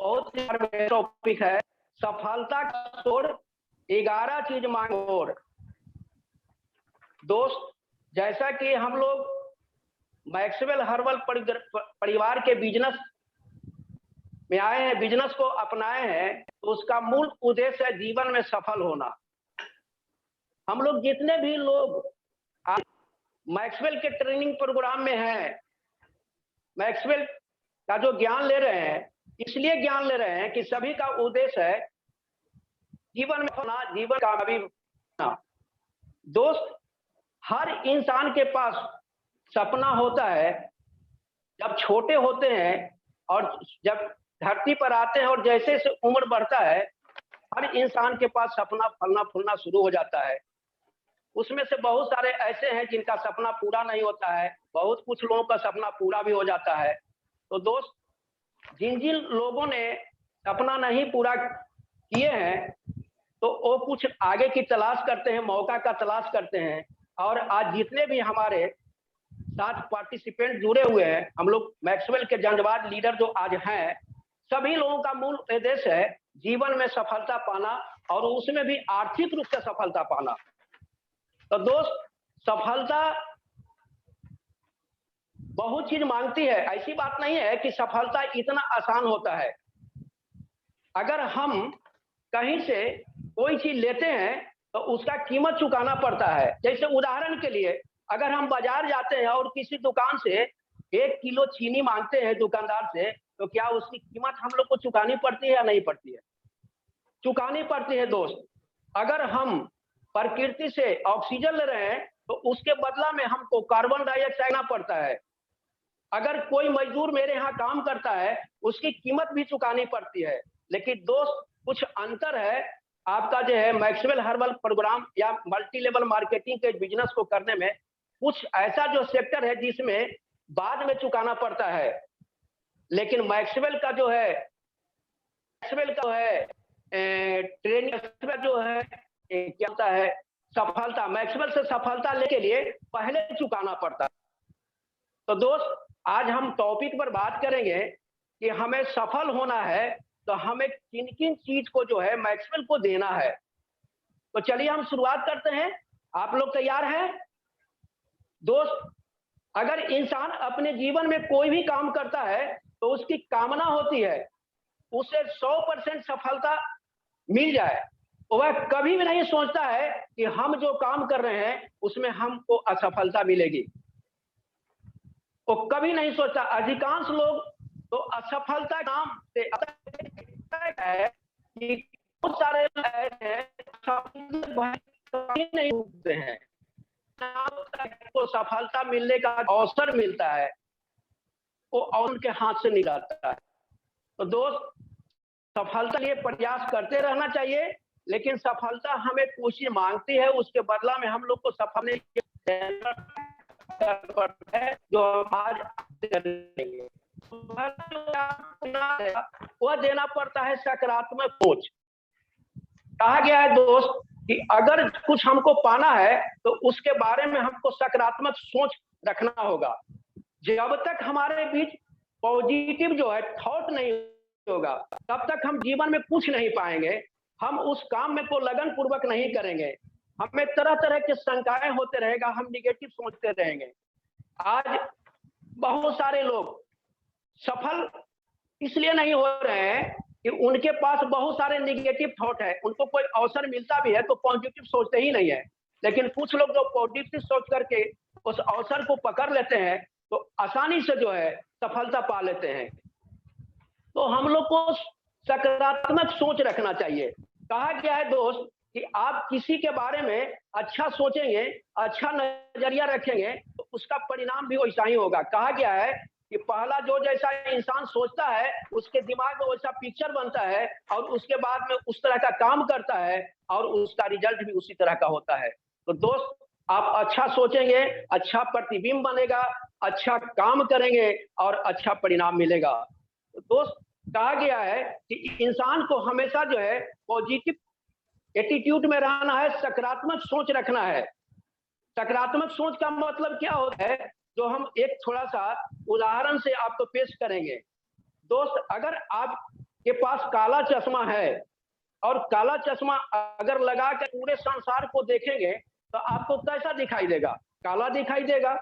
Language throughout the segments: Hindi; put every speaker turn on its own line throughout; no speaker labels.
बहुत ही टॉपिक है, सफलता का छोड़ 11 चीज मांगो। दोस्त, जैसा कि हम लोग मैक्सवेल हर्बल परिवार के बिजनेस में आए हैं, बिजनेस को अपनाए हैं, तो उसका मूल उद्देश्य है जीवन में सफल होना। हम लोग जितने भी लोग मैक्सवेल के ट्रेनिंग प्रोग्राम में हैं, मैक्सवेल का जो ज्ञान ले रहे हैं, इसलिए ज्ञान ले रहे हैं कि सभी का उद्देश्य है जीवन में होना, जीवन का भी होना। दोस्त, हर इंसान के पास सपना होता है। जब छोटे होते हैं और जब धरती पर आते हैं और जैसे जैसे उम्र बढ़ता है, हर इंसान के पास सपना फलना फूलना शुरू हो जाता है। उसमें से बहुत सारे ऐसे हैं जिनका सपना पूरा नहीं होता है, बहुत कुछ लोगों का सपना पूरा भी हो जाता है। तो दोस्त, जिन जिन लोगों ने सपना नहीं पूरा किए हैं, तो वो कुछ आगे की तलाश करते हैं, मौका का तलाश करते हैं। और आज जितने भी हमारे साथ पार्टिसिपेंट जुड़े हुए हैं, हम लोग मैक्सवेल के जंगबाज लीडर जो आज हैं, सभी लोगों का मूल उद्देश्य है जीवन में सफलता पाना, और उसमें भी आर्थिक रूप से सफलता पाना। तो दोस्त, सफलता बहुत चीज मांगती है। ऐसी बात नहीं है कि सफलता इतना आसान होता है। अगर हम कहीं से कोई चीज लेते हैं तो उसका कीमत चुकाना पड़ता है। जैसे उदाहरण के लिए, अगर हम बाजार जाते हैं और किसी दुकान से 1 किलो चीनी मांगते हैं दुकानदार से, तो क्या उसकी कीमत हम लोग को चुकानी पड़ती है या नहीं पड़ती है? चुकानी पड़ती है दोस्त। अगर हम प्रकृति से ऑक्सीजन ले रहे हैं तो उसके बदला में हमको कार्बन डाइऑक्साइड देना पड़ता है। अगर कोई मजदूर मेरे यहाँ काम करता है, उसकी कीमत भी चुकानी पड़ती है। लेकिन दोस्त, कुछ अंतर है आपका जो है मैक्सवेल हर्बल प्रोग्राम या मल्टी लेवल मार्केटिंग के बिजनेस को करने में। कुछ ऐसा जो सेक्टर है जिसमें बाद में चुकाना पड़ता है, लेकिन मैक्सवेल का जो है, मैक्सवेल का है ट्रेनिंग जो है क्या होता है, सफलता, मैक्सवेल से सफलता लेने के लिए पहले चुकाना पड़ता है। तो दोस्त, आज हम टॉपिक पर बात करेंगे कि हमें सफल होना है तो हमें किन किन चीज को जो है मैक्सवेल को देना है। तो चलिए हम शुरुआत करते हैं। आप लोग तैयार हैं? दोस्त, अगर इंसान अपने जीवन में कोई भी काम करता है तो उसकी कामना होती है उसे 100% सफलता मिल जाए। वह कभी भी नहीं सोचता है कि हम जो काम कर रहे हैं उसमें हमको असफलता मिलेगी। वो कभी नहीं सोचता। अधिकांश लोग तो असफलता काम से है कि बहुत सारे नहीं होते हैं, तो सफलता मिलने का अवसर मिलता है, वो उनके हाथ से निकलता है। तो दोस्त, सफलता लिए प्रयास करते रहना चाहिए, लेकिन सफलता हमें कुछ ही मांगती है, उसके बदला में हम लोग को सफल है जो आज करेंगे। वह देना पड़ता है सकारात्मक सोच। कहा गया है दोस्त कि अगर कुछ हमको पाना है तो उसके बारे में हमको सकारात्मक सोच रखना होगा। जब तक हमारे बीच पॉजिटिव जो है थॉट नहीं होगा, तब तक हम जीवन में कुछ नहीं पाएंगे। हम उस काम में को लगन पूर्वक नहीं करेंगे, हमें तरह तरह के शंकाएं होते रहेगा, हम निगेटिव सोचते रहेंगे। आज बहुत सारे लोग सफल इसलिए नहीं हो रहे हैं कि उनके पास बहुत सारे निगेटिव थॉट है। उनको कोई अवसर मिलता भी है तो पॉजिटिव सोचते ही नहीं है। लेकिन कुछ लोग जो पॉजिटिव सोच करके उस अवसर को पकड़ लेते हैं तो आसानी से जो है सफलता पा लेते हैं। तो हम लोग को सकारात्मक सोच रखना चाहिए। कहा गया है दोस्त कि आप किसी के बारे में अच्छा सोचेंगे, अच्छा नजरिया रखेंगे, तो उसका परिणाम भी वैसा ही होगा। कहा गया है कि पहला जो जैसा इंसान सोचता है उसके दिमाग में वैसा पिक्चर बनता है, और उसके बाद में उस तरह का काम करता है और उसका रिजल्ट भी उसी तरह का होता है। तो दोस्त, आप अच्छा सोचेंगे, अच्छा प्रतिबिंब बनेगा, अच्छा काम करेंगे और अच्छा परिणाम मिलेगा। तो दोस्त, कहा गया है कि इंसान को हमेशा जो है पॉजिटिव एटीट्यूड में रहना है, सकारात्मक सोच रखना है। सकारात्मक सोच का मतलब क्या होता है, जो हम एक थोड़ा सा उदाहरण से आपको पेश करेंगे। दोस्त, अगर आप के पास काला चश्मा है और काला चश्मा अगर लगा कर पूरे संसार को देखेंगे तो आपको कैसा दिखाई देगा? काला दिखाई देगा।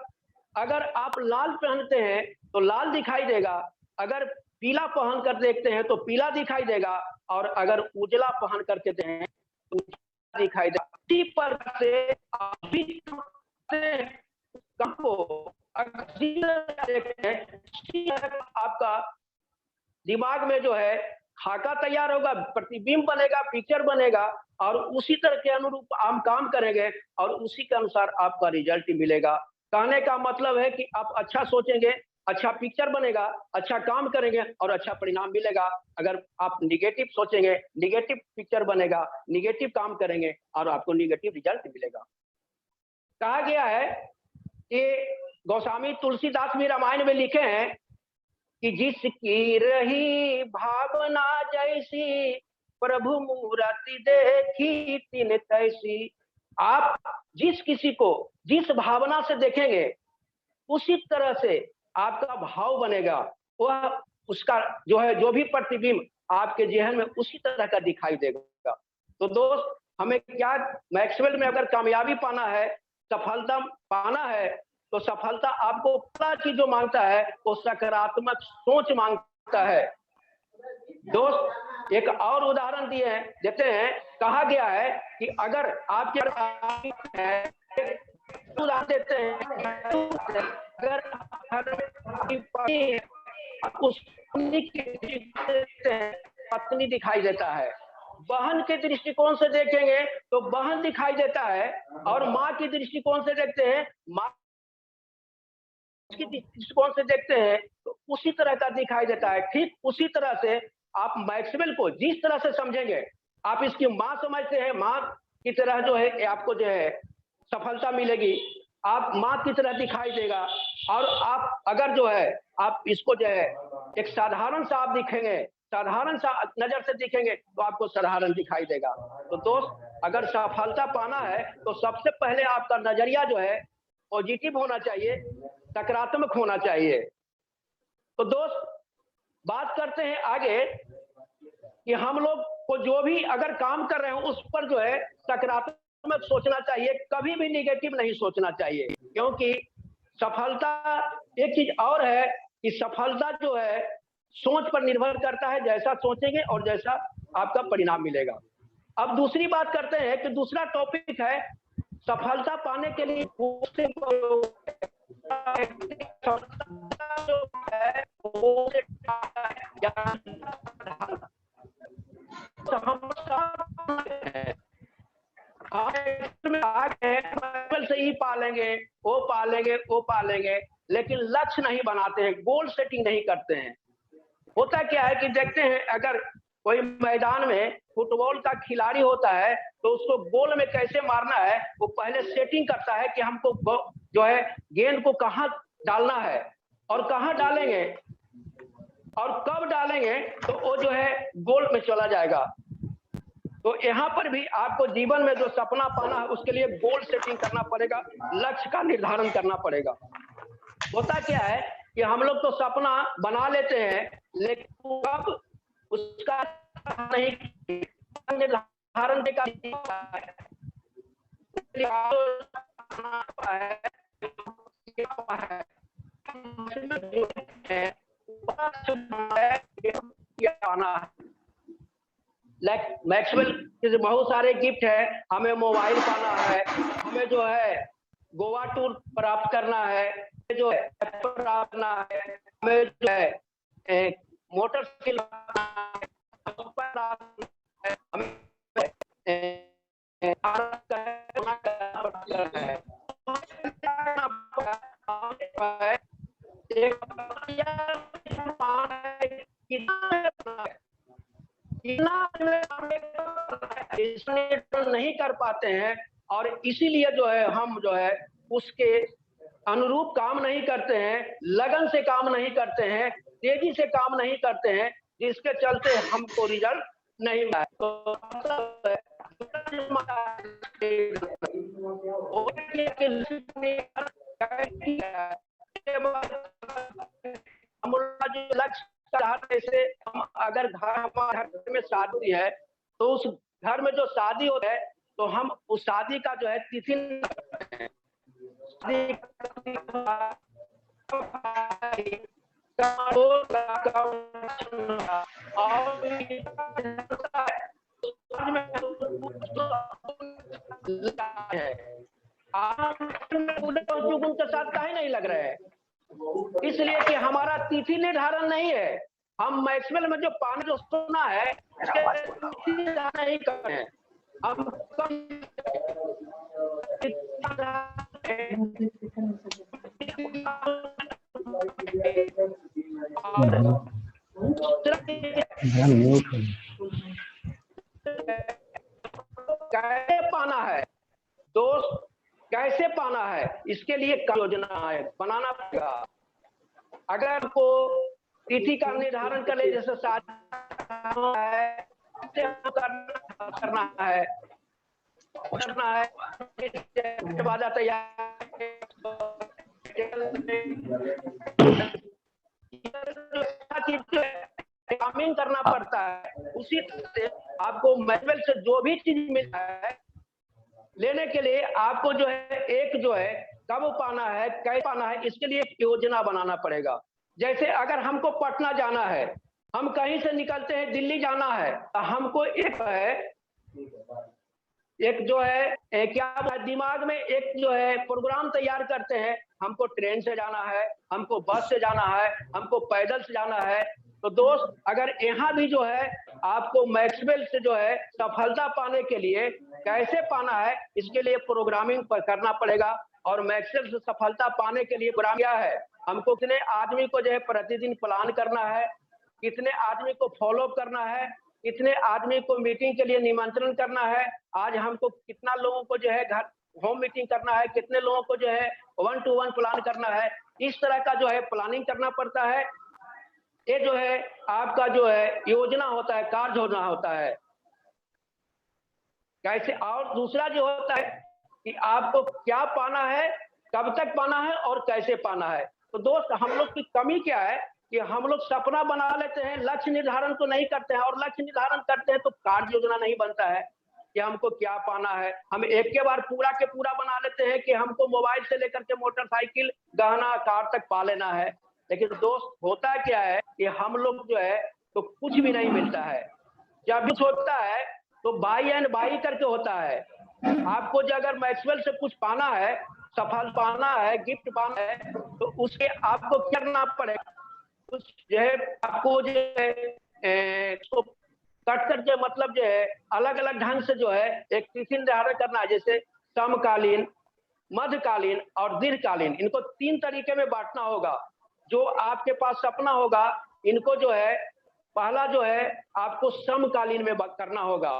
अगर आप लाल पहनते हैं तो लाल दिखाई देगा, अगर पीला पहन कर देखते हैं तो पीला दिखाई देगा, और अगर उजला पहन कर के देखें तो उजला दिखाई देगा। इसी पर से आप भी आपका दिमाग में जो है खाका तैयार होगा, प्रतिबिंब बनेगा, पिक्चर बनेगा, और उसी तरह के अनुरूप हम काम करेंगे और उसी के अनुसार आपका रिजल्ट मिलेगा। कहने का मतलब है कि आप अच्छा सोचेंगे, अच्छा पिक्चर बनेगा, अच्छा काम करेंगे और अच्छा परिणाम मिलेगा। अगर आप निगेटिव सोचेंगे, निगेटिव पिक्चर बनेगा, निगेटिव काम करेंगे और आपको निगेटिव रिजल्ट मिलेगा। कहा गया है कि गोस्वामी तुलसीदास भी रामायण में लिखे हैं कि जिसकी रही भावना जैसी, प्रभु मूर्ति देखी तिन तैसी। आप जिस किसी को जिस भावना से देखेंगे उसी तरह से आपका भाव बनेगा, वह उसका जो है जो भी प्रतिबिंब आपके जेहन में उसी तरह का दिखाई देगा। तो दोस्त, हमें क्या मैक्सवेल में अगर कामयाबी पाना है, सफलता पाना है, तो सफलता आपको पहला चीज जो मांगता है वो सकारात्मक सोच मांगता है। दोस्त, एक और उदाहरण देते हैं। कहा गया है कि अगर आपके देते हैं, अगर पत्नी दिखाई देता है, बहन के दृष्टिकोण से देखेंगे तो बहन दिखाई देता है, और माँ के दृष्टिकोण से देखते हैं माँ की दृष्टिकोण से देखते हैं तो उसी तरह का दिखाई देता है। ठीक उसी तरह से आप मैक्सवेल को जिस तरह से समझेंगे, आप इसकी माँ समझते हैं, माँ की तरह जो है आपको जो है सफलता मिलेगी, आप माँ की तरह दिखाई देगा। और आप अगर जो है आप इसको जो है एक साधारण सा आप दिखेंगे, साधारण सा नजर से दिखेंगे तो आपको साधारण दिखाई देगा। तो दोस्त, अगर सफलता पाना है तो सबसे पहले आपका नजरिया जो है पॉजिटिव होना चाहिए, सकारात्मक होना चाहिए। तो दोस्त, बात करते हैं आगे कि हम लोग को जो भी अगर काम कर रहे हो उस पर जो है सकारात्मक सोचना चाहिए, कभी भी निगेटिव नहीं सोचना चाहिए। क्योंकि सफलता एक चीज और है कि सफलता जो है सोच पर निर्भर करता है, जैसा सोचेंगे और जैसा आपका परिणाम मिलेगा। अब दूसरी बात करते हैं कि दूसरा टॉपिक है सफलता पाने के लिए से ही पालेंगे, वो पालेंगे, वो पालेंगे, लेकिन लक्ष्य नहीं बनाते हैं, गोल सेटिंग नहीं करते हैं। होता क्या है कि देखते हैं अगर कोई मैदान में फुटबॉल का खिलाड़ी होता है तो उसको गोल में कैसे मारना है वो पहले सेटिंग करता है कि हमको जो है गेंद को कहाँ डालना है और कहाँ डालेंगे और कब डालेंगे तो वो जो है गोल में चला जाएगा। तो यहाँ पर भी आपको जीवन में जो सपना पाना है उसके लिए गोल सेटिंग करना पड़ेगा, लक्ष्य का निर्धारण करना पड़ेगा। होता क्या है कि हम लोग तो सपना बना लेते हैं लेकिन कब उसका नहीं निर्धारण मैक्सवेल के बहुत सारे गिफ्ट है, हमें मोबाइल पाना है, हमें जो है गोवा टूर प्राप्त करना है, जो है प्राप्त करना है, हमें जो है मोटरसाइकिल नहीं कर पाते हैं और इसीलिए जो है हम जो है उसके अनुरूप काम नहीं करते हैं, लगन से काम नहीं करते हैं, तेजी से काम नहीं करते हैं, जिसके चलते हमको रिजल्ट नहीं मिला। तो लक्ष्य जैसे हम अगर हमारे घर में शादी है तो उस घर में जो शादी होता है तो हम उस शादी का जो है तिथि उनके साथ काहे नहीं लग रहे हैं, इसलिए कि हमारा तिथि निर्धारण नहीं है। हम मैक्सवेल में जो पानी जो सोना है उसके नहीं कर रहे हैं। हम कैसे पाना है दोस्त, कैसे पाना है, इसके लिए योजना है बनाना पड़ेगा। अगर को तिथि का निर्धारण कर ले, जैसे शादी है करना है बाजा तैयार कामिंग करना पड़ता है। उसी तरह से आपको मैनुअल से जो भी चीज मिलता है लेने के लिए आपको जो है एक जो है कब पाना है, कैसे पाना है, इसके लिए एक योजना बनाना पड़ेगा। जैसे अगर हमको पटना जाना है, हम कहीं से निकलते हैं दिल्ली जाना है, तो हमको एक जो है क्या दिमाग में एक जो है प्रोग्राम तैयार करते हैं, हमको ट्रेन से जाना है, हमको बस से जाना है, हमको पैदल से जाना है। तो दोस्त अगर यहाँ भी जो है आपको मैक्सवेल से जो है सफलता पाने के लिए कैसे पाना है, इसके लिए प्रोग्रामिंग करना पड़ेगा। और मैक्सवेल से सफलता पाने के लिए प्रोग्राम क्या है, हमको कितने आदमी को जो है प्रतिदिन प्लान करना है, कितने आदमी को फॉलो करना है, कितने आदमी को मीटिंग के लिए निमंत्रण करना है, आज हमको कितना लोगों को जो है घर होम मीटिंग करना है, कितने लोगों को जो है 1 to 1 प्लान करना है, इस तरह का जो है प्लानिंग करना पड़ता है। ये जो है आपका जो है योजना होता है, कार्य योजना होता है कैसे। और दूसरा जो होता है कि आपको क्या पाना है, कब तक पाना है और कैसे पाना है। तो दोस्त हम लोग की कमी क्या है कि हम लोग सपना बना लेते हैं, लक्ष्य निर्धारण तो नहीं करते हैं, और लक्ष्य निर्धारण करते हैं तो कार्य योजना नहीं बनता है कि हमको क्या पाना है। हम एक के बार पूरा के पूरा बना लेते हैं कि हमको मोबाइल से लेकर के मोटरसाइकिल, गहना, कार तक पा लेना है। लेकिन दोस्त होता क्या है कि हम लोग जो है तो कुछ भी नहीं मिलता है। जब भी होता है तो बाई एंड बाई करके होता है। आपको जो अगर मैक्सवेल से कुछ पाना है, सफल पाना है, गिफ्ट पाना है, तो उसके आपको क्या करना पड़ेगा, कुछ जो है आपको जो है तो कट कर के मतलब जो है अलग अलग ढंग से जो है एक तिथि निर्धारण करना है। जैसे समकालीन, मध्यकालीन और दीर्घकालीन, इनको 3 तरीके में बांटना होगा। जो आपके पास सपना होगा इनको जो है पहला जो है आपको समकालीन में करना होगा।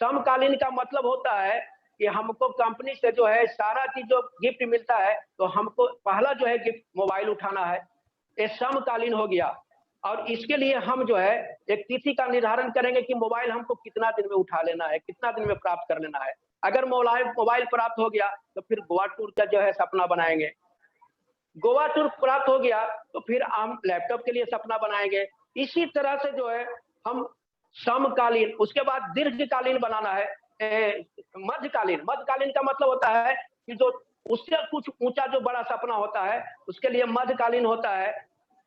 समकालीन का मतलब होता है कि हमको कंपनी से जो है सारा चीज जो गिफ्ट मिलता है, तो हमको पहला जो है गिफ्ट मोबाइल उठाना है, ये समकालीन हो गया। और इसके लिए हम जो है एक तिथि का निर्धारण करेंगे कि मोबाइल हमको कितना दिन में उठा लेना है, कितना दिन में प्राप्त कर लेना है। अगर मोबाइल प्राप्त हो गया तो फिर गोवा टूर का जो है सपना बनाएंगे। गोवा टूर प्राप्त हो गया तो फिर हम लैपटॉप के लिए सपना बनाएंगे। इसी तरह से जो है हम समकालीन, उसके बाद दीर्घकालीन बनाना है। मध्यकालीन का मतलब होता है कि जो उससे कुछ ऊंचा जो बड़ा सपना होता है उसके लिए मध्यकालीन होता है।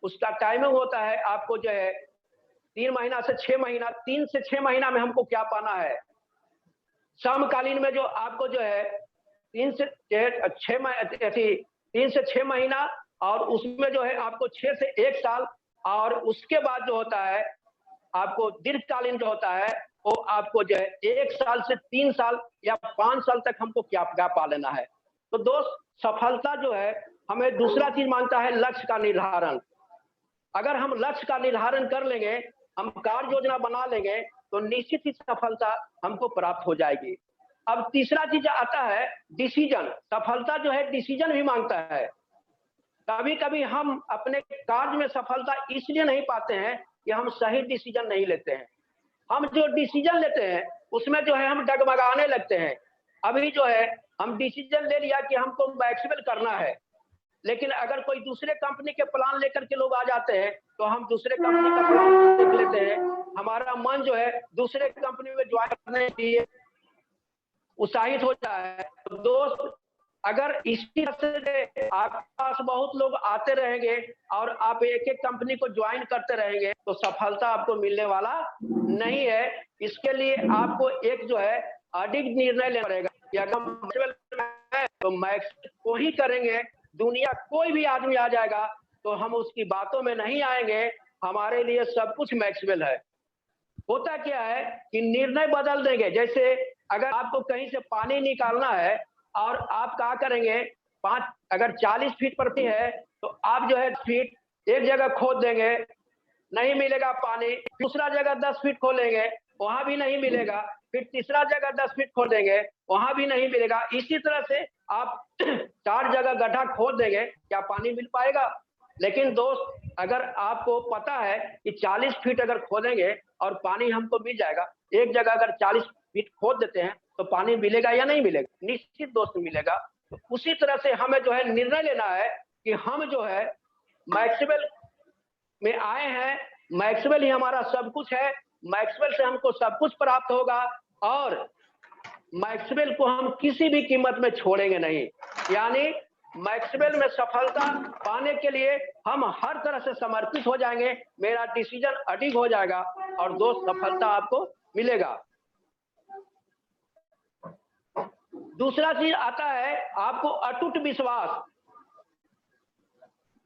उसका टाइमिंग होता है आपको जो है 3 महीना से 6 महीना, 3 से 6 महीना में हमको क्या पाना है। समकालीन में जो आपको जो है 3 से 6 महीना, और उसमें जो है आपको 6 से 1 साल, और उसके बाद जो होता है आपको दीर्घकालीन जो होता है वो आपको जो है 1 साल से 3 साल या 5 साल तक हमको क्या पा लेना है। तो दोस्त सफलता जो है हमें दूसरा चीज मांगता है लक्ष्य का निर्धारण। अगर हम लक्ष्य का निर्धारण कर लेंगे, हम कार्य योजना बना लेंगे, तो निश्चित ही सफलता हमको प्राप्त हो जाएगी। अब तीसरा चीज आता है डिसीजन। सफलता जो है डिसीजन भी मांगता है। कभी कभी हम अपने कार्य में सफलता इसलिए नहीं पाते हैं कि हम सही डिसीजन नहीं लेते हैं। हम जो डिसीजन लेते हैं उसमें जो है हम डगमगाने लगते हैं। अभी जो है हम डिसीजन ले लिया कि हमको मैक्सवेल करना है, लेकिन अगर कोई दूसरे कंपनी के प्लान लेकर के लोग आ जाते हैं तो हम दूसरे कंपनी का प्लान देख लेते हैं, हमारा मन जो है दूसरे कंपनी में ज्वाइन करने के लिए उत्साहित हो जाता है। तो दोस्त, अगर इसी तरह से आपके पास बहुत लोग आते रहेंगे और आप एक एक कंपनी को ज्वाइन करते रहेंगे तो सफलता आपको मिलने वाला नहीं है। इसके लिए आपको एक जो है अधिक निर्णय लेना पड़ेगा कि अगर तो मैक्स को ही करेंगे। दुनिया कोई भी आदमी आ जाएगा तो हम उसकी बातों में नहीं आएंगे, हमारे लिए सब कुछ मैक्सवेल है। होता क्या है कि निर्णय बदल देंगे। जैसे अगर आपको कहीं से पानी निकालना है और आप क्या करेंगे, अगर 40 फीट पर है तो आप जो है फीट एक जगह खोद देंगे, नहीं मिलेगा पानी, दूसरा जगह 10 फीट खोलेंगे, वहां भी नहीं मिलेगा, फिर तीसरा जगह 10 फीट खोदेंगे, वहां भी नहीं मिलेगा। इसी तरह से आप 4 जगह गड्ढा खोद देंगे, क्या पानी मिल पाएगा? लेकिन दोस्त, अगर आपको पता है कि 40 फीट अगर खोदेंगे और पानी हमको मिल जाएगा, एक जगह अगर 40 फीट खोद देते हैं तो पानी मिलेगा या नहीं मिलेगा? निश्चित दोस्त मिलेगा। तो उसी तरह से हमें जो है निर्णय लेना है कि हम जो है मैक्सवेल में आए हैं, मैक्सवेल ही हमारा सब कुछ है, मैक्सवेल से हमको सब कुछ प्राप्त होगा और मैक्सवेल को हम किसी भी कीमत में छोड़ेंगे नहीं। यानी मैक्सवेल में सफलता पाने के लिए हम हर तरह से समर्पित हो जाएंगे, मेरा डिसीजन अडिग हो जाएगा और दोस्त सफलता आपको मिलेगा। दूसरा चीज आता है आपको अटूट विश्वास।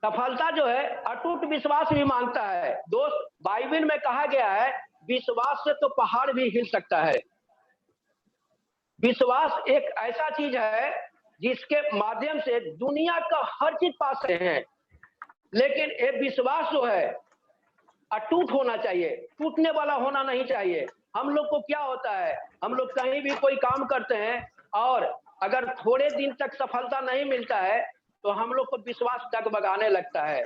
सफलता जो है अटूट विश्वास भी मांगता है। दोस्त, बाइबल में कहा गया है विश्वास से तो पहाड़ भी हिल सकता है। विश्वास एक ऐसा चीज है जिसके माध्यम से दुनिया का हर चीज पा सकते हैं, लेकिन ये विश्वास जो है अटूट होना चाहिए, टूटने वाला होना नहीं चाहिए। हम लोग को क्या होता है, हम लोग कहीं भी कोई काम करते हैं और अगर थोड़े दिन तक सफलता नहीं मिलता है तो हम लोग को विश्वास डगमगाने लगता है।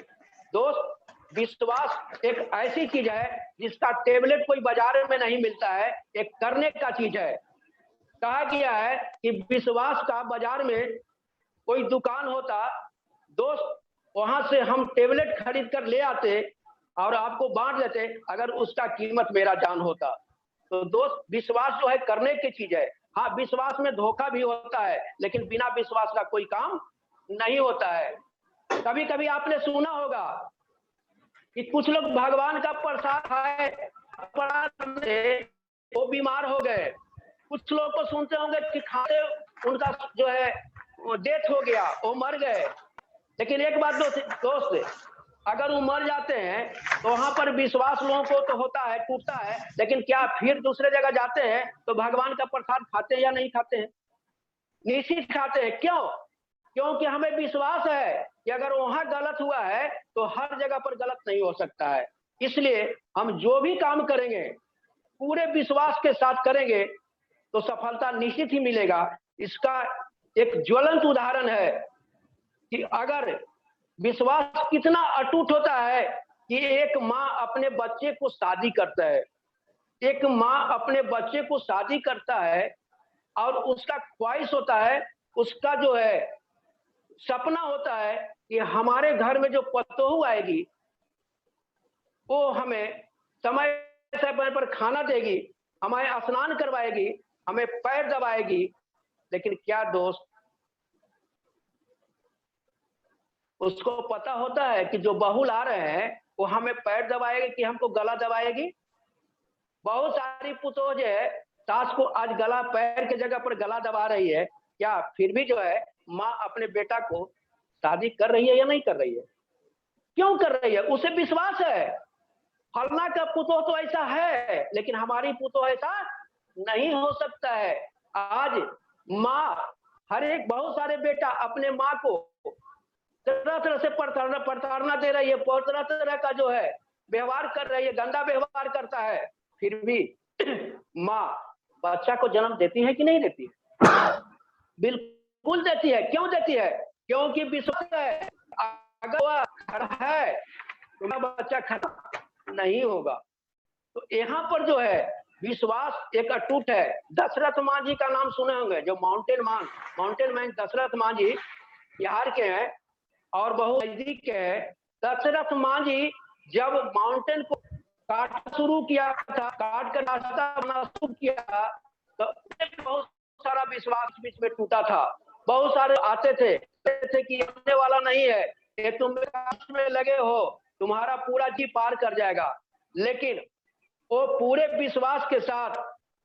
दोस्त, विश्वास एक ऐसी चीज है जिसका टेबलेट कोई बाजार में नहीं मिलता है, एक करने का चीज है। कहा गया है कि विश्वास का बाजार में कोई दुकान होता, दोस्त वहां से हम टेबलेट खरीद कर ले आते और आपको बांट देते अगर उसका कीमत मेरा जान होता। तो दोस्त, विश्वास जो है करने की चीज है। हाँ, विश्वास में धोखा भी होता है, लेकिन बिना विश्वास का कोई काम नहीं होता है। कभी कभी आपने सुना होगा कि कुछ लोग भगवान का प्रसाद खाए, वो बीमार हो गए। कुछ लोग को सुनते होंगे कि खाते उनका जो है डेथ हो गया, वो मर गए। लेकिन एक बात दोस्त, अगर वो मर जाते हैं तो वहां पर विश्वास लोगों को तो होता है, टूटता है, लेकिन क्या फिर दूसरे जगह जाते हैं तो भगवान का प्रसाद खाते हैं या नहीं खाते हैं? निश्चित खाते हैं। क्यों? क्योंकि हमें विश्वास है कि अगर वहां गलत हुआ है तो हर जगह पर गलत नहीं हो सकता है। इसलिए हम जो भी काम करेंगे पूरे विश्वास के साथ करेंगे तो सफलता निश्चित ही मिलेगा। इसका एक ज्वलंत उदाहरण है कि अगर विश्वास कितना अटूट होता है कि एक माँ अपने बच्चे को शादी करता है, एक माँ अपने बच्चे को शादी करता है और उसका ख्वाहिश होता है, उसका जो है सपना होता है कि हमारे घर में जो पतोहू आएगी वो हमें समय समय पर खाना देगी, हमें स्नान करवाएगी, हमें पैर दबाएगी। लेकिन क्या दोस्त, उसको पता होता है कि जो बहू ला रहे हैं वो हमें पैर दबाएगी कि हमको गला दबाएगी? बहुत सारी पुतोह जो है सास को आज गला, पैर के जगह पर गला दबा रही है, क्या फिर भी जो है माँ अपने बेटा को शादी कर रही है या नहीं कर रही है? क्यों कर रही है? उसे विश्वास है फलना का पुतोह तो ऐसा है, लेकिन हमारी पुतोह ऐसा नहीं हो सकता है। आज माँ, हर एक बहुत सारे बेटा अपने माँ को तरह तरह से प्रताड़ना दे रही है, बहुत तरह तरह का जो है व्यवहार कर रही है, गंदा व्यवहार करता है, फिर भी माँ बच्चा को जन्म देती है कि नहीं देती है? बिल्कुल देती है। क्यों देती है? क्योंकि विश्वास है अगर वह खड़ा है तो बच्चा खड़ा नहीं होगा। तो यहाँ पर जो है विश्वास एक अटूट है। दशरथ मांझी का नाम सुने होंगे, जो माउंटेन मैन दशरथ मांझी बिहार के हैं और बहुत नजदीक है। दशरथ मांझी जब माउंटेन को काटना शुरू किया था, काट कर रास्ता बनाना शुरू किया, तो बहुत सारा विश्वास बीच में टूटा था। बहुत सारे आते थे कि आने वाला नहीं है, ये तुम में लगे हो, तुम्हारा पूरा जी पार कर जाएगा। लेकिन वो पूरे विश्वास के साथ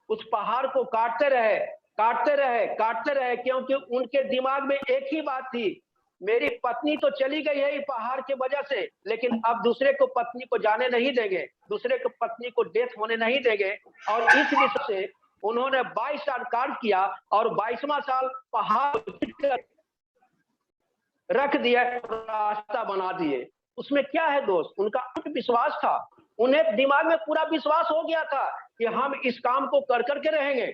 उस पहाड़ को काटते रहे, काटते रहे, काटते रहे, क्योंकि उनके दिमाग में एक ही बात थी, मेरी पत्नी तो चली गई है पहाड़ की वजह से, लेकिन अब दूसरे को पत्नी को जाने नहीं देंगे, दूसरे को पत्नी को डेथ होने नहीं देंगे। और इस विषय से उन्होंने 22 साल कार्य किया और 22वां साल पहाड़ रख दिया, रास्ता बना दिए। उसमें क्या है दोस्त, उनका विश्वास था, उन्हें दिमाग में पूरा विश्वास हो गया था कि हम इस काम को कर करके रहेंगे।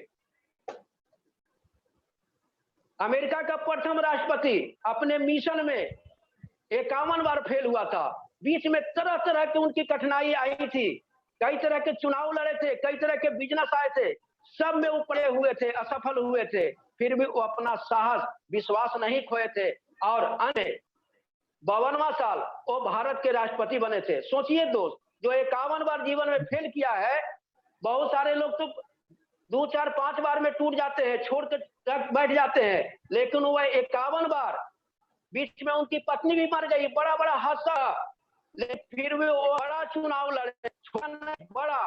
अमेरिका का प्रथम राष्ट्रपति अपने मिशन में 51 बार फेल हुआ था। बीच में तरह तरह की उनकी कठिनाई आई थी, कई तरह के चुनाव लड़े थे, कई तरह के बिजनेस आए थे, सब में उपड़े हुए थे, असफल हुए थे, फिर भी वो अपना साहस विश्वास नहीं खोए थे और अन्य 52वां साल वो भारत के राष्ट्रपति बने थे। सोचिए दोस्त, जो 51 बार जीवन में फेल किया है, बहुत सारे लोग तो 2, 4, 5 बार में टूट जाते हैं, छोड़ के बैठ जाते हैं, लेकिन वह 51 बार, बीच में उनकी पत्नी भी मर गई, बड़ा बड़ा हादसा, लेकिन फिर भी वो बड़ा चुनाव लड़े, बड़ा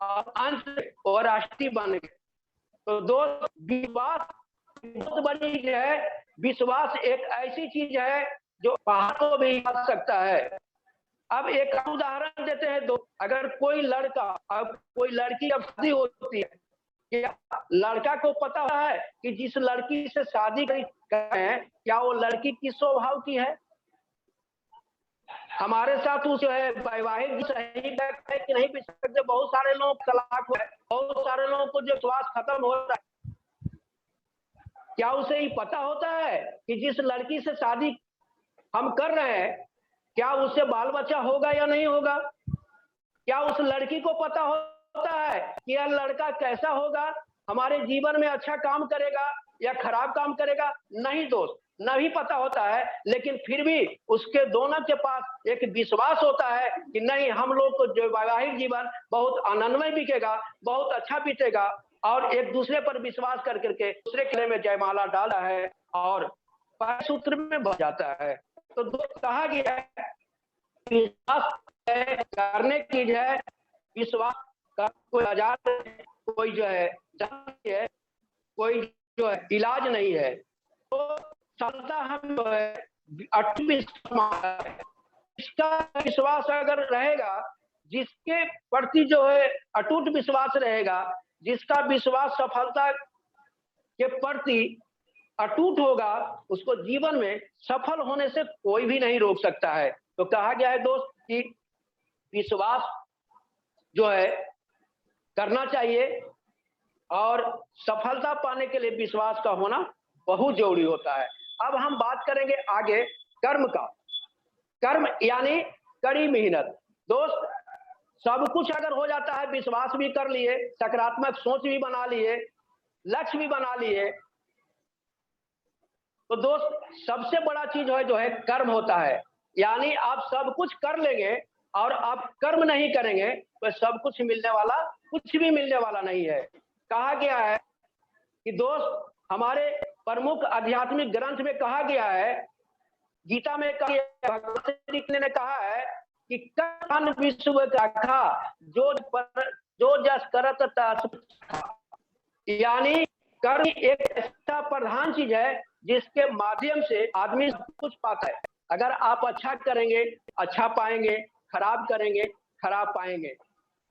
और अंत वो राष्ट्रपति बन गए। तो दोस्त, विश्वास बहुत बड़ी चीज है। विश्वास एक ऐसी चीज है जो पहाड़ को भी हिला सकता है। अब एक उदाहरण देते हैं दो, अगर कोई लड़का, अब कोई लड़की जब शादी होती है, क्या लड़का को पता है कि जिस लड़की से शादी कर हैं, क्या वो लड़की किस स्वभाव की है? हमारे साथ उस है वैवाहिक सही है कि नहीं पूछ सकते। बहुत सारे लोग तलाक हुए, बहुत सारे लोगों को जो श्वास खत्म हो रहा है, क्या उसे ही पता होता है कि जिस लड़की से शादी हम कर रहे हैं, क्या उससे बाल बच्चा होगा या नहीं होगा? क्या उस लड़की को पता होता है कि यह लड़का कैसा होगा, हमारे जीवन में अच्छा काम करेगा या खराब काम करेगा? नहीं दोस्त, नहीं पता होता है, लेकिन फिर भी उसके दोनों के पास एक विश्वास होता है कि नहीं, हम लोग को जो वैवाहिक जीवन बहुत आनंदमय बीतेगा, बहुत अच्छा बीतेगा, और एक दूसरे पर विश्वास कर करके दूसरे किले में जयमाला डाला है और सूत्र में बच जाता है। तो दोस्त, कहा गया है विश्वास करने की है, विश्वास का कोई आजाद, कोई जो है कोई जो है इलाज नहीं है। तो सफलता हम जो है इसका विश्वास अगर रहेगा, जिसके प्रति जो है अटूट विश्वास रहेगा, जिसका विश्वास सफलता के प्रति अटूट होगा, उसको जीवन में सफल होने से कोई भी नहीं रोक सकता है। तो कहा गया है दोस्त कि विश्वास जो है करना चाहिए और सफलता पाने के लिए विश्वास का होना बहुत जरूरी होता है। अब हम बात करेंगे आगे कर्म का। कर्म यानी कड़ी मेहनत। दोस्त, सब कुछ अगर हो जाता है, विश्वास भी कर लिए, सकारात्मक सोच भी बना लिए, लक्ष्य भी बना लिए, तो दोस्त सबसे बड़ा चीज जो है कर्म होता है। यानी आप सब कुछ कर लेंगे और आप कर्म नहीं करेंगे तो सब कुछ मिलने वाला, कुछ भी मिलने वाला नहीं है। कहा गया है कि दोस्त, हमारे प्रमुख आध्यात्मिक ग्रंथ में कहा गया है, गीता में भगवान श्री कृष्ण ने कहा है कि कर्म विश्व का जो जस करत तस, यानी कर्म एक ऐसा प्रधान चीज है जिसके माध्यम से आदमी सब कुछ पाता है। अगर आप अच्छा करेंगे, अच्छा पाएंगे, खराब करेंगे, खराब पाएंगे।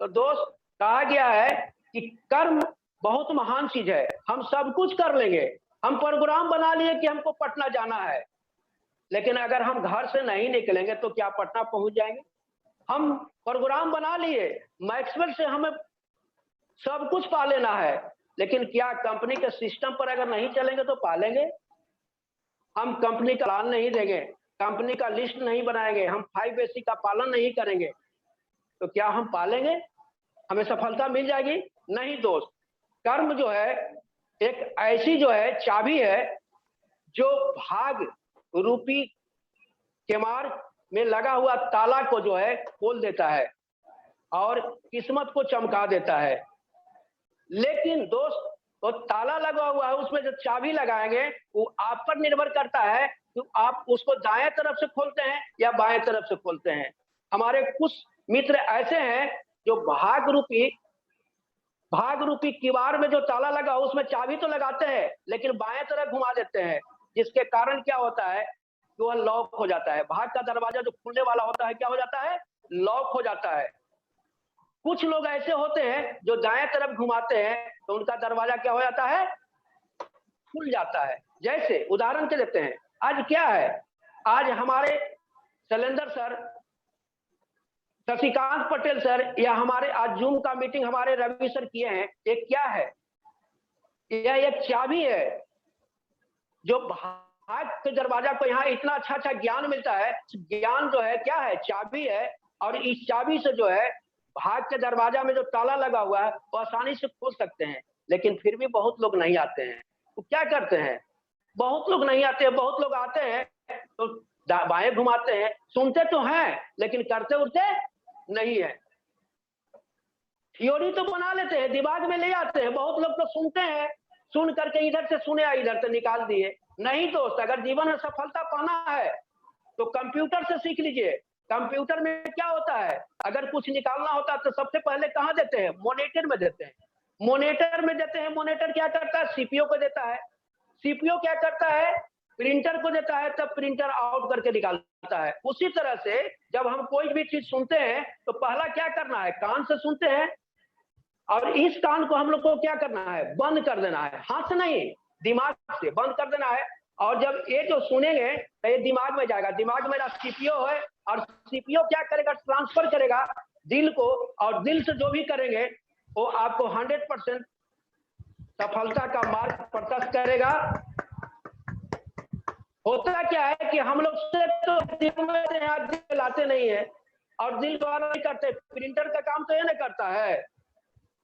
तो दोस्त, कहा गया है कि कर्म बहुत महान चीज है। हम सब कुछ कर लेंगे, हम प्रोग्राम बना लिए कि हमको पटना जाना है, लेकिन अगर हम घर से नहीं निकलेंगे तो क्या पटना पहुंच जाएंगे? हम प्रोग्राम बना लिए, मैक्सवेल से हमें सब कुछ पा लेना है, लेकिन क्या कंपनी के सिस्टम पर अगर नहीं चलेंगे तो पालेंगे? हम कंपनी का प्लान नहीं देंगे, कंपनी का लिस्ट नहीं बनाएंगे, हम 5AC का पालन नहीं करेंगे, तो क्या हम पालेंगे? हमें सफलता मिल जाएगी? नहीं दोस्त, कर्म जो है एक ऐसी जो है चाबी है जो भाग रूपी केमार में लगा हुआ ताला को जो है खोल देता है और किस्मत को चमका देता है। लेकिन दोस्त, तो ताला लगा हुआ है, उसमें जो चाबी लगाएंगे वो आप पर निर्भर करता है कि आप उसको दाएं तरफ से खोलते हैं या बाएं तरफ से खोलते हैं। हमारे कुछ मित्र ऐसे हैं जो भाग रूपी किवाड़ में जो ताला लगा उसमें चाबी तो लगाते हैं लेकिन बाएं तरफ घुमा देते हैं, जिसके कारण क्या होता है कि वह लॉक हो जाता है। भाग का दरवाजा जो खुलने वाला होता है क्या हो जाता है, लॉक हो जाता है। कुछ लोग ऐसे होते हैं जो दाएं तरफ घुमाते हैं तो उनका दरवाजा क्या हो जाता है, खुल जाता है। जैसे उदाहरण के देते हैं, आज क्या है, आज हमारे शैलेंद्र सर, शशिकांत पटेल सर या हमारे आज जूम का मीटिंग हमारे रवि सर किए हैं, ये क्या है, यह एक चाबी है जो भाग के दरवाजा को यहाँ इतना अच्छा अच्छा ज्ञान मिलता है। ज्ञान जो है क्या है, चाबी है, और इस चाबी से जो है भाग के दरवाजा में जो ताला लगा हुआ है वो आसानी से खोल सकते हैं। लेकिन फिर भी बहुत लोग नहीं आते हैं, तो क्या करते हैं, बहुत लोग नहीं आते हैं, बहुत लोग आते हैं तो बाएं घुमाते हैं, सुनते तो हैं लेकिन करते उड़ते नहीं है। थ्योरी तो बना लेते हैं, दिमाग में ले आते हैं, बहुत लोग तो सुनते हैं, सुन करके इधर से सुने इधर से निकाल दिए। नहीं दोस्त, अगर जीवन में सफलता पाना है तो कंप्यूटर से सीख लीजिए। कंप्यूटर में क्या होता है, अगर कुछ निकालना होता है तो सबसे पहले कहाँ देते हैं, मॉनिटर में देते हैं। मॉनिटर में देते हैं, मॉनिटर क्या करता है, सीपीयू को देता है, सीपीयू क्या करता है, प्रिंटर को देता है, तब प्रिंटर आउट करके निकालता है। उसी तरह से जब हम कोई भी चीज सुनते हैं तो पहला क्या करना है, कान से सुनते हैं और इस कान को हम लोग को क्या करना है, बंद कर देना है, हाथ से नहीं दिमाग से बंद कर देना है। और जब ये जो सुनेंगे तो ये दिमाग में जाएगा, दिमाग मेरा सीपीयू है और सीपीयू क्या करेगा, ट्रांसफर करेगा दिल को, और दिल से जो भी करेंगे वो आपको 100% सफलता का मार्ग प्रशस्त करेगा। होता क्या है कि हम लोग से तो दिल में लाते नहीं है और दिल द्वारा नहीं करते, प्रिंटर का काम तो ये नहीं करता है,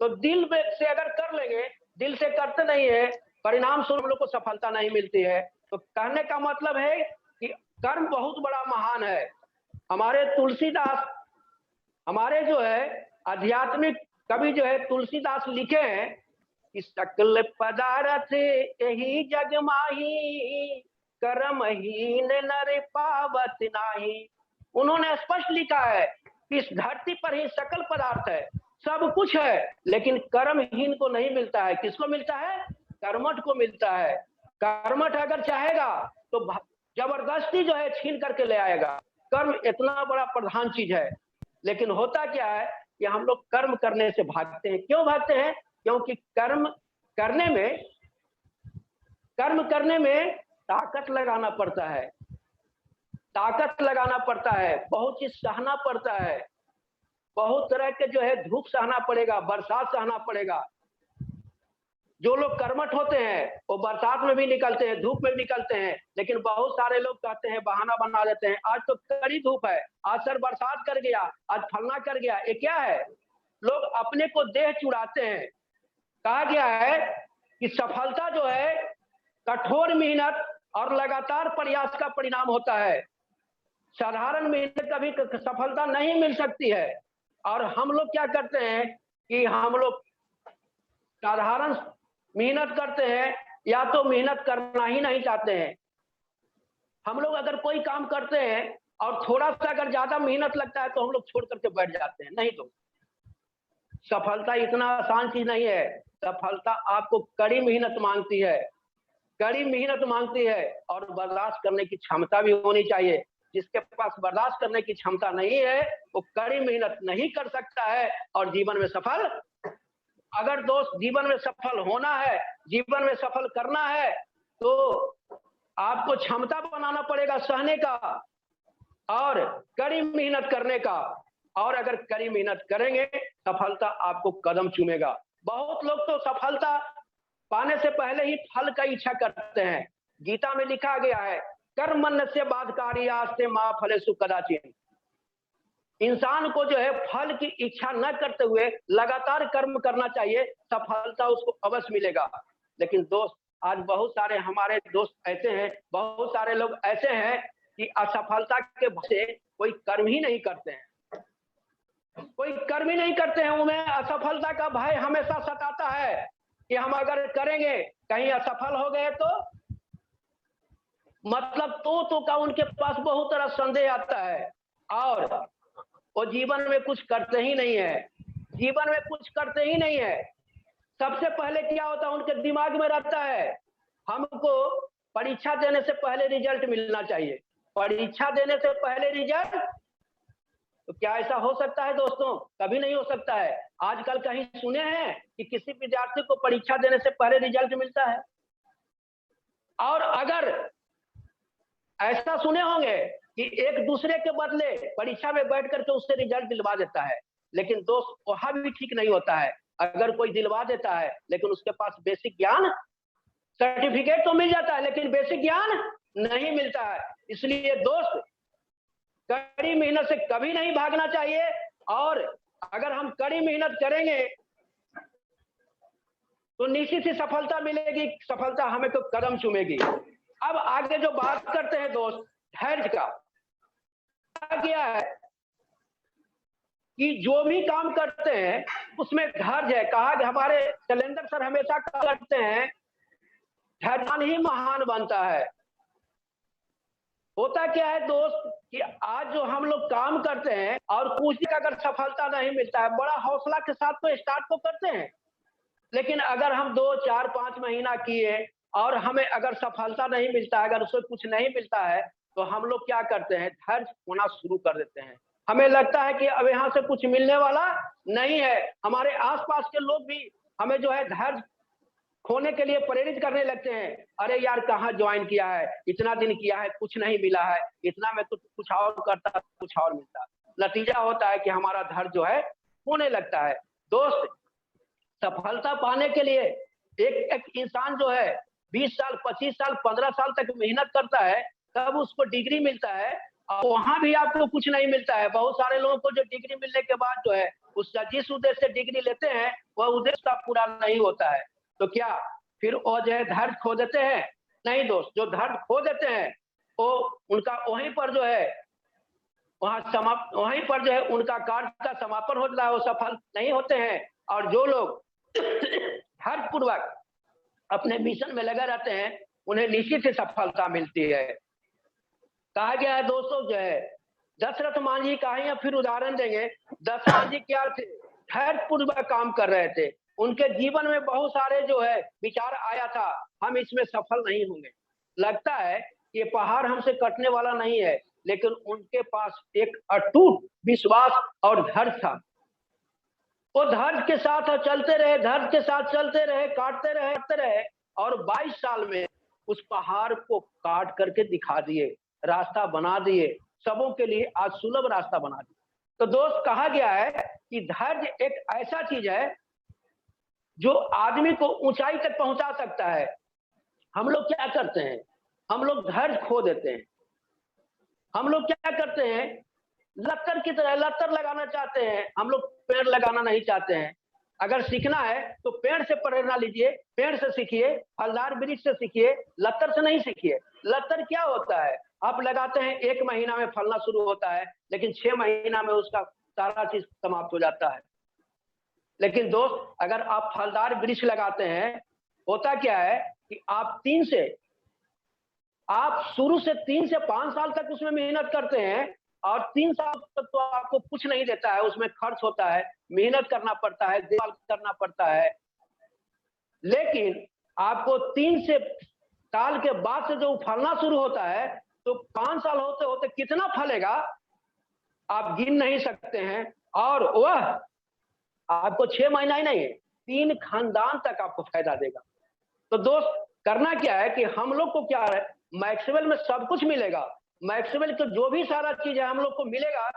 तो दिल से अगर कर लेंगे, दिल से करते नहीं है, परिणाम स्वरूप हम लोग को सफलता नहीं मिलती है। तो कहने का मतलब है कि कर्म बहुत बड़ा महान है। हमारे तुलसीदास, हमारे जो है आध्यात्मिक कवि जो है तुलसीदास लिखे हैं कि सकल पदार्थ यही जग माही, कर्महीन नर पावत नाही। उन्होंने स्पष्ट लिखा है कि इस धरती पर ही सकल पदार्थ है, सब कुछ है, लेकिन कर्महीन को नहीं मिलता है। किसको मिलता है, कर्मठ को मिलता है। कर्मठ अगर चाहेगा तो जबरदस्ती जो है छीन करके ले आएगा। कर्म इतना बड़ा प्रधान चीज है, लेकिन होता क्या है कि हम लोग कर्म करने से भागते हैं। क्यों भागते हैं, क्योंकि कर्म करने में ताकत लगाना पड़ता है, ताकत लगाना पड़ता है, बहुत चीज सहना पड़ता है, बहुत तरह के जो है धूप सहना पड़ेगा, बरसात सहना पड़ेगा। जो लोग कर्मठ होते हैं वो बरसात में भी निकलते हैं, धूप में भी निकलते हैं, लेकिन बहुत सारे लोग कहते हैं, बहाना बना देते हैं, आज तो कड़ी धूप है, आज सर बरसात कर गया, आज फलना कर गया। ये क्या है, लोग अपने को देह चुराते हैं। कहा गया है कि सफलता जो है कठोर मेहनत और लगातार प्रयास का परिणाम होता है। साधारण मेहनत कभी सफलता नहीं मिल सकती है। और हम लोग क्या करते हैं कि हम लोग साधारण मेहनत करते हैं या तो मेहनत करना ही नहीं चाहते हैं। हम लोग अगर कोई काम करते हैं और थोड़ा सा अगर ज्यादा मेहनत लगता है तो हम लोग छोड़ करके बैठ जाते हैं। नहीं, तो सफलता इतना आसान चीज नहीं है। सफलता आपको कड़ी मेहनत मांगती है, कड़ी मेहनत मांगती है, और बर्दाश्त करने की क्षमता भी होनी चाहिए। जिसके पास बर्दाश्त करने की क्षमता नहीं है वो कड़ी मेहनत नहीं कर सकता है और जीवन में सफल। अगर दोस्त जीवन में सफल होना है, जीवन में सफल करना है, तो आपको क्षमता बनाना पड़ेगा सहने का और कड़ी मेहनत करने का। और अगर कड़ी मेहनत करेंगे सफलता आपको कदम चूमेगा। बहुत लोग तो सफलता पाने से पहले ही फल का इच्छा करते हैं। गीता में लिखा गया है, कर्मण्यस्य बाधकार्यास्ते मा फलेषु कदाचित्। इंसान को जो है फल की इच्छा न करते हुए लगातार कर्म करना चाहिए, सफलता उसको अवश्य मिलेगा। लेकिन दोस्त आज बहुत सारे हमारे दोस्त ऐसे हैं, बहुत सारे लोग ऐसे हैं कि असफलता के भय से कोई कर्म ही नहीं करते हैं, कोई कर्म ही नहीं करते हैं। उन्हें असफलता का भय हमेशा सताता है कि हम अगर करेंगे कहीं असफल हो गए तो मतलब तो का उनके पास बहुत तरह संदेह आता है और वो जीवन में कुछ करते ही नहीं है, जीवन में कुछ करते ही नहीं है। सबसे पहले क्या होता है, उनके दिमाग में रहता है हमको परीक्षा देने से पहले रिजल्ट मिलना चाहिए, परीक्षा देने से पहले रिजल्ट। तो क्या ऐसा हो सकता है दोस्तों? कभी नहीं हो सकता है। आजकल कहीं सुने हैं कि किसी विद्यार्थी को परीक्षा देने से पहले रिजल्ट मिलता है? और अगर ऐसा सुने होंगे कि एक दूसरे के बदले परीक्षा में बैठ करके उससे रिजल्ट दिलवा देता है, लेकिन दोस्त वहां भी ठीक नहीं होता है। अगर कोई दिलवा देता है लेकिन उसके पास बेसिक ज्ञान, सर्टिफिकेट तो मिल जाता है लेकिन बेसिक ज्ञान नहीं मिलता है। इसलिए दोस्त कड़ी मेहनत से कभी नहीं भागना चाहिए, और अगर हम कड़ी मेहनत करेंगे तो निश्चित ही सफलता मिलेगी, सफलता हमें तो कदम चूमेगी। अब आगे जो बात करते हैं दोस्त धैर्य का, क्या है कि जो भी काम करते हैं उसमें धैर्य है। कहा कि हमारे शैलेंद्र सर हमेशा करते हैं धैर्यवान ही महान बनता है। होता क्या है दोस्त कि आज जो हम लोग काम करते हैं और कुछ दिन अगर सफलता नहीं मिलता है, बड़ा हौसला के साथ तो स्टार्ट तो करते हैं, लेकिन अगर हम 2, 4, 5 महीना किए और हमें अगर सफलता नहीं मिलता है, अगर उससे कुछ नहीं मिलता है, तो हम लोग क्या करते हैं, धैर्य होना शुरू कर देते हैं। हमें लगता है कि अब यहाँ से कुछ मिलने वाला नहीं है। हमारे आसपास के लोग भी हमें जो है धैर्य खोने के लिए प्रेरित करने लगते हैं। अरे यार कहाँ ज्वाइन किया है, इतना दिन किया है, कुछ नहीं मिला है, इतना में तो कुछ और करता कुछ और मिलता। नतीजा होता है कि हमारा धैर्य जो है खोने लगता है। दोस्त सफलता पाने के लिए एक इंसान जो है 20 साल, 25 साल, 15 साल तक मेहनत करता है, तब उसको डिग्री मिलता है, और वहां भी आपको कुछ नहीं मिलता है। बहुत सारे लोगों को जो डिग्री मिलने के बाद जो है उसका जिस उद्देश्य से डिग्री लेते हैं वह उद्देश्य का पूरा नहीं होता है, तो क्या फिर वो जो है धैर्य खो देते हैं? नहीं दोस्त, जो धैर्य खो देते हैं वो उनका वहीं पर जो है वहीं पर जो है उनका कार्य का समापन होता है, वो सफल नहीं होते हैं। और जो लोग धैर्य पूर्वक अपने मिशन में लगे रहते हैं उन्हें निश्चित ही सफलता मिलती है। कहा गया है दोस्तों जो है दशरथ मांझी का ही फिर उदाहरण देंगे। दशरथ मांझी क्या थे, धैर्य पूर्वक काम कर रहे थे। उनके जीवन में बहुत सारे जो है विचार आया था हम इसमें सफल नहीं होंगे, लगता है ये पहाड़ हमसे कटने वाला नहीं है, लेकिन उनके पास एक अटूट विश्वास और धैर्य था। वो धैर्य के साथ चलते रहे, धैर्य के साथ चलते रहे, काटते रहे और 22 साल में उस पहाड़ को काट करके दिखा दिए, रास्ता बना दिए, सबों के लिए आज सुलभ रास्ता बना दिया। तो दोस्त कहा गया है कि धैर्य एक ऐसा चीज है जो आदमी को ऊंचाई तक पहुंचा सकता है। हम लोग क्या करते हैं, हम लोग धैर्य खो देते हैं। हम लोग क्या करते हैं, लत्तर की तरह लत्तर लगाना चाहते हैं, हम लोग पेड़ लगाना नहीं चाहते हैं। अगर सीखना है तो पेड़ से प्रेरणा लीजिए, पेड़ से सीखिए, फलदार वृक्ष से सीखिए, लत्तर से नहीं सीखिए। लत्तर क्या होता है, आप लगाते हैं 1 महीना में फलना शुरू होता है, लेकिन 6 महीना में उसका सारा चीज समाप्त हो जाता है। लेकिन दोस्त अगर आप फलदार वृक्ष लगाते हैं, होता क्या है कि आप शुरू से 3 से 5 साल तक उसमें मेहनत करते हैं, और 3 साल तक तो आपको कुछ नहीं देता है, उसमें खर्च होता है, मेहनत करना पड़ता है, देखभाल करना पड़ता है। लेकिन आपको 3 से साल के बाद से जो फलना शुरू होता है, तो 5 साल होते होते कितना फलेगा आप गिन नहीं सकते हैं, और वह आपको 6 महीना ही नहीं, 3 खानदान तक आपको फायदा देगा। तो दोस्त करना क्या है कि हम लोग को क्या है, मैक्सवेल में सब कुछ मिलेगा, मैक्सवेल को जो भी सारा चीज है हम लोग को मिलेगा।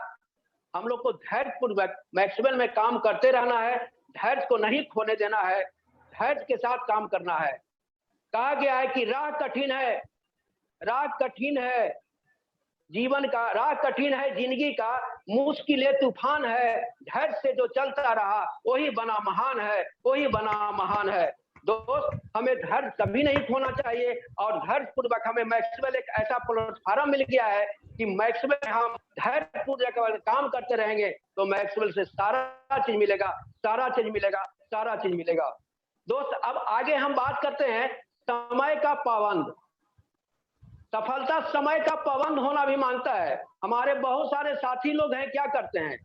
हम लोग को धैर्य पूर्वक मैक्सवेल में काम करते रहना है, धैर्य को नहीं खोने देना है, धैर्य के साथ काम करना है। कहा गया है कि राह कठिन है, राह कठिन है जीवन का, राह कठिन है जिंदगी का, मुश्किलें तूफान है, धैर्य से जो चलता रहा वही बना महान है, वही बना महान है। दोस्त हमें धैर्य कभी नहीं खोना चाहिए और धैर्य पूर्वक हमें मैक्सवेल एक ऐसा प्लेटफॉर्म मिल गया है कि मैक्सवेल हम धैर्य पूर्वक काम करते रहेंगे तो मैक्सवेल से सारा चीज मिलेगा, सारा चीज मिलेगा, सारा चीज मिलेगा। दोस्त अब आगे हम बात करते हैं समय का पाबंद। सफलता समय का पाबंद होना भी मांगता है। हमारे बहुत सारे साथी लोग हैं, क्या करते हैं,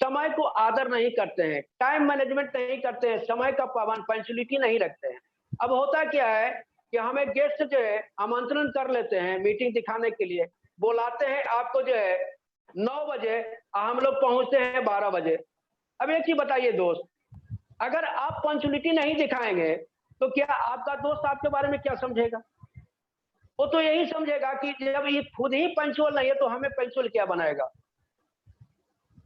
समय को आदर नहीं करते हैं, टाइम मैनेजमेंट नहीं करते हैं, समय का पाबंद पंक्चुअलिटी नहीं रखते हैं। अब होता क्या है कि हमें गेस्ट जो है आमंत्रण कर लेते हैं मीटिंग दिखाने के लिए, बुलाते हैं आपको जो है 9 बजे, हम लोग पहुंचते हैं 12 बजे। अब एक चीज बताइए दोस्त, अगर आप पंक्चुअलिटी नहीं दिखाएंगे तो क्या आपका दोस्त आपके बारे में क्या समझेगा? वो तो यही समझेगा कि जब ये खुद ही पंक्चुअल नहीं है तो हमें पंक्चुअल क्या बनाएगा।